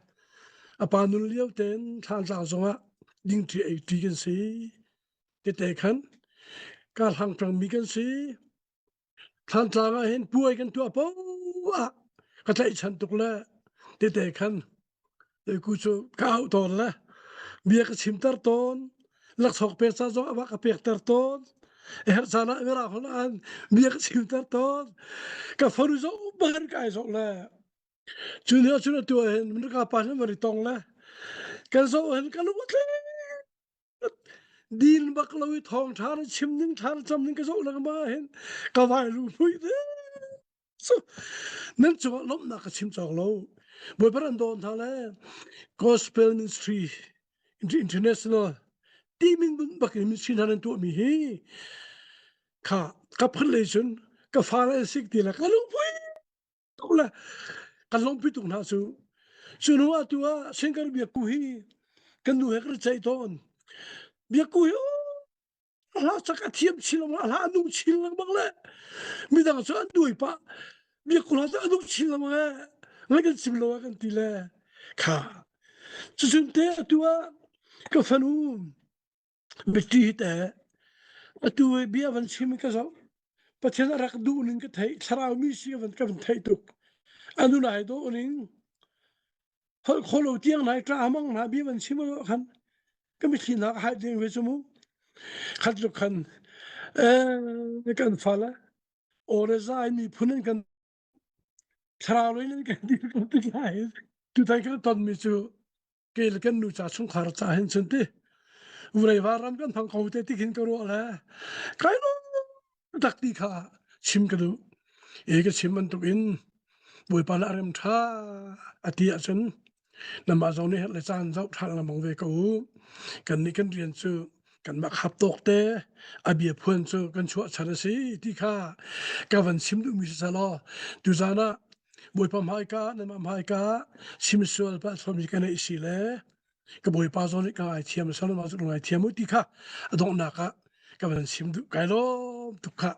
อปานุเลียวเต็นทานจางซงดิ่งที่ไอทีกันสิเตขันการหังปรังมีกันสิทานจางเห็นป่วยกันตัวปะก็ใจฉันตุกละเตขันเดี๋ยวกูจะก้าวตอนละเบียกชิมตร์ตอนลักษอกเปซ่าซงบักเปียกตร์ตอนsana mera holan biak simtar ton ka faruzo bar kai sok la chuna tu hen mun ka pa mari tong la ka so hen ka lu tle din bak lawi thong thar chim ning thar cham ning ka so la ma hen ka vai lu pui de so nan chu lom na ka chim chok lo boy paran don tha la gospel ministry international teaming bun bakin min sin hanan tu mi hi ka kaphalation ka fala sik tila kalung pui tola kalong pitung na su no atua sengkar bia kuhi kan nu hekr chai ton bia kuhi ala saka thiam chilam ala nu chilam bangla midang so andui pa bia kula ta anu chilam ga lagan simlo kan tila ka sunte atua ka fanu beti ta atu bia van sim ka so pathen rak du ning ka thai tharaw mi si van ka van thai tuk anu nai do ning hol kholo tiang nai tra amang na bi van sim khan ka mi thin na ha ding we sumu khat lu khan kan fala ore zai mi phunen kan tharaw ning kan di kan ti hai tu thai ka ton mi chu kel kan nu cha chung khar cha hen chen ti 우리 바람 간 방고 때 티긴 거로라 가이노 딱디카 심그도 이게 심만 또인 뭐발아름 차 아티아선 남아존에 헬레 잔자 탈라 몽베고 간니 간 리엔수 간막 합독때 아비에 폰수 간 추어 차르시 디카 가반 심도 미사라 두자나 뭐밤하이까 남함하이까 심수얼 발솜이가네 이실레ก็บ่อยปาซอนี่ก็ไอเทียมซะมาสุดไอเทียมติค่ะดอกนักก็เป็นซิมดุไกโลตุกะ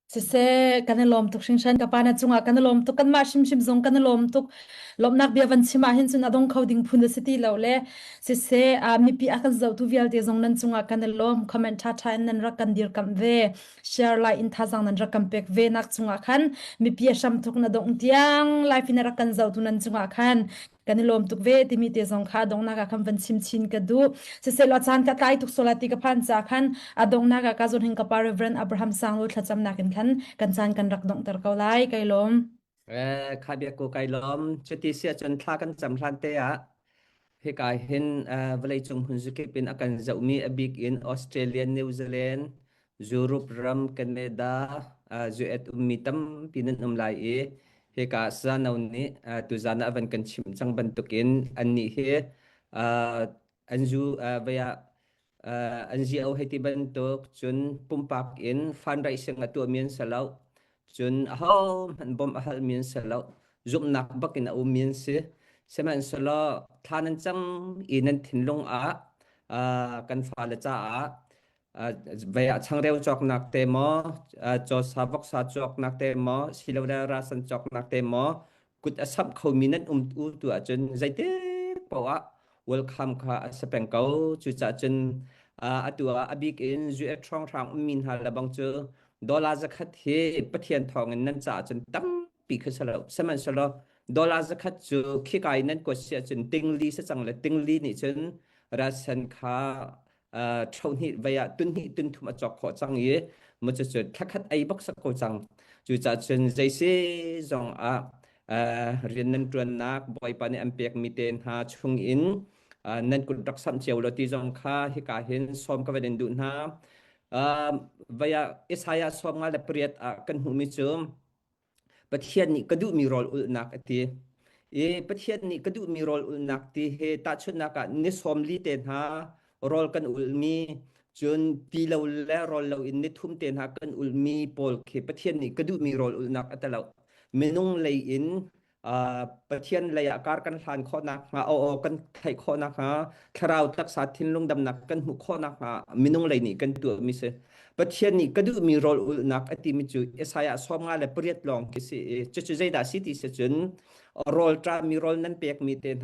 se kanelom tuk shingshan kapana chunga kanelom tuk kan ma shim zong kanelom tuk lomnak bia van chima hin chun adong coding phun the city lole se mi pi akal zau tu vial te zong nan chunga kanelom comment tha tha nan ra kan dir kam ve share like in thazang nan ra kam pek ve nak chunga khan mi pi sham tuk na dong tiang life in ra kan zau tu nan chunga khan kanelom tuk ve ti mi te zong kha dong na ka kam van chim chin ka du se lo chan ka tai tuk solati ka phan cha khan adong na ka zon hin ka pa reverend abraham sang lo thacham na kan kan chan kan rak dong tar kaulai kailom kha bia ko kailom chuti sia chon thla kan cham thlan te a he kai hin velai chung hun zu ke pin akan zaumi abik in Australia New Zealand Europe ram Canada zuet umitam pinan umlai e he ka sa naw ni tu zana avan kan chim chang ban tukin anni he anju via anji au heti ban tuk chun pumpak in fundraising atu mian salau chun ho man bom ahal mian salau zum nak bakin au mian se seman salo thanan chang inan thinlong a kan fala cha a via changreu chok nak te mo cho sabok sa chok nak te mo silawda rasan chok nak te mo kut asap khau minat u tu a chun zaite pawa welcome kha sapengkau chu cha chun atua abik in zu trong thang min hal labang chu dollar zakhat he pathian thong nan cha chun tam pi khasalo saman salo dollar zakhat chu khikai nan ko sia chun tingli sa changla tingli ni chun rasan kha thoni vaya tun thuma chok kho chang ye mo chu chu thakhat ai bok sa ko chang chu cha chun jaise zong rian nan tuan nak boy pa ni ampek miten ha chung in nan kun rak sam cheu lo ti zong kha hi ka hin som ka wen du na vaya isaya som nga le priat kan hu mi chum pathian ni kadu mi rol ul nak ati pathian ni kadu mi rol ul nak ti he ta chun na ka ni som li ten ha rol kan ul mi chun pi lo le rol lo in ni thum ten ha kan ul mi pol khe pathian ni kadu mi rol ul nak atalo menung lei in ประเทียนระยะการกันทานข้อนักเอากันไทยข้อนักคราวทักษะทินลงดำนักกันหุข้อนักมินุงเลยนี่กันตัวมิเสประเทียนนี่ก็ดูมีโรลนักอติมิจูเอสายสอมงาและเปรียดลองกิสิจะใจดาสิติเสจนโรลตรามีโรลนั้นเปียกมีเตน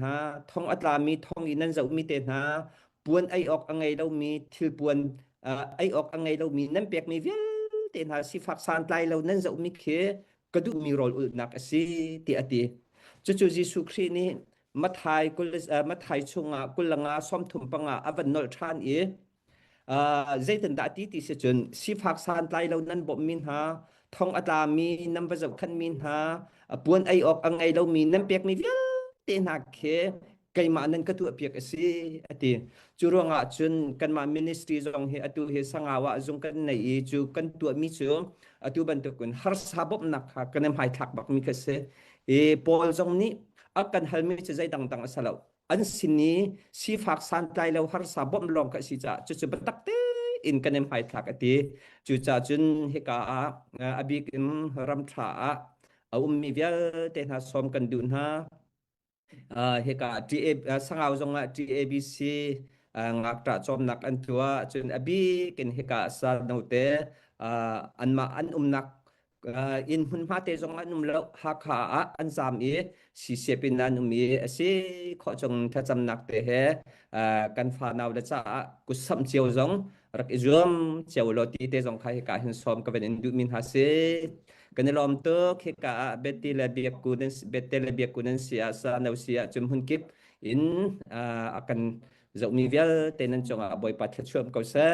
ท่องอัตรามีท่องอีนั้นจะมีเตนปวนไอออกอังไงเรามีทิลปวนไอออกอังไงเรามีนั้นเปียกมีเวียเตนสิฟักสานไตเรานั้นจะมีเคก็ดูมีโรลนักสิติอติจู่ๆยิสุครีนี่มาไทยกุลมาไทยชงกุลงาซ้อมถุมปังอวันนอลทรานใจตันดาติติเสจนสิฟักสานไตเรานั้นบ่มินท่องอัตรามีนำประสบคันมินปวนไอออกอังไงเรามีนั้นเปียกมีเวียเตนเคไกมานั้นก็ตัวเปียกสิอติจุรวงจนกันมามินิสทรีจงเฮอตุเฮสังาวะจงกันในจูกันตัวมีจูอตุบันตุกุนหารสาบบนักกันนำให้ทักบักมีกเสปอลจงนี้akan hal mi cezai dang asalaw an sini si fak san tai law har sa bom long ka si cha chu batak te in kanem hai thak ati chu cha chun heka abi kim ram tha mi vial te na som kan dun heka sangaw jong TABC ngak ta chom nak an tua chun abi kin heka sa no te an ma an nak in hun ma te jong anum lo ha kha an zam si sepin anum si kho jong tha cham nak te he kan fa naw da cha ku sam chiao jong rak izum chiao lo ti te jong khai ka hin som ka ben du min ha se kan lom to khe ka beti la biak ku den betel biak ku den sia sa naw sia chum hun kip in akan zau mi vial te nan chong boy pat chom ko sa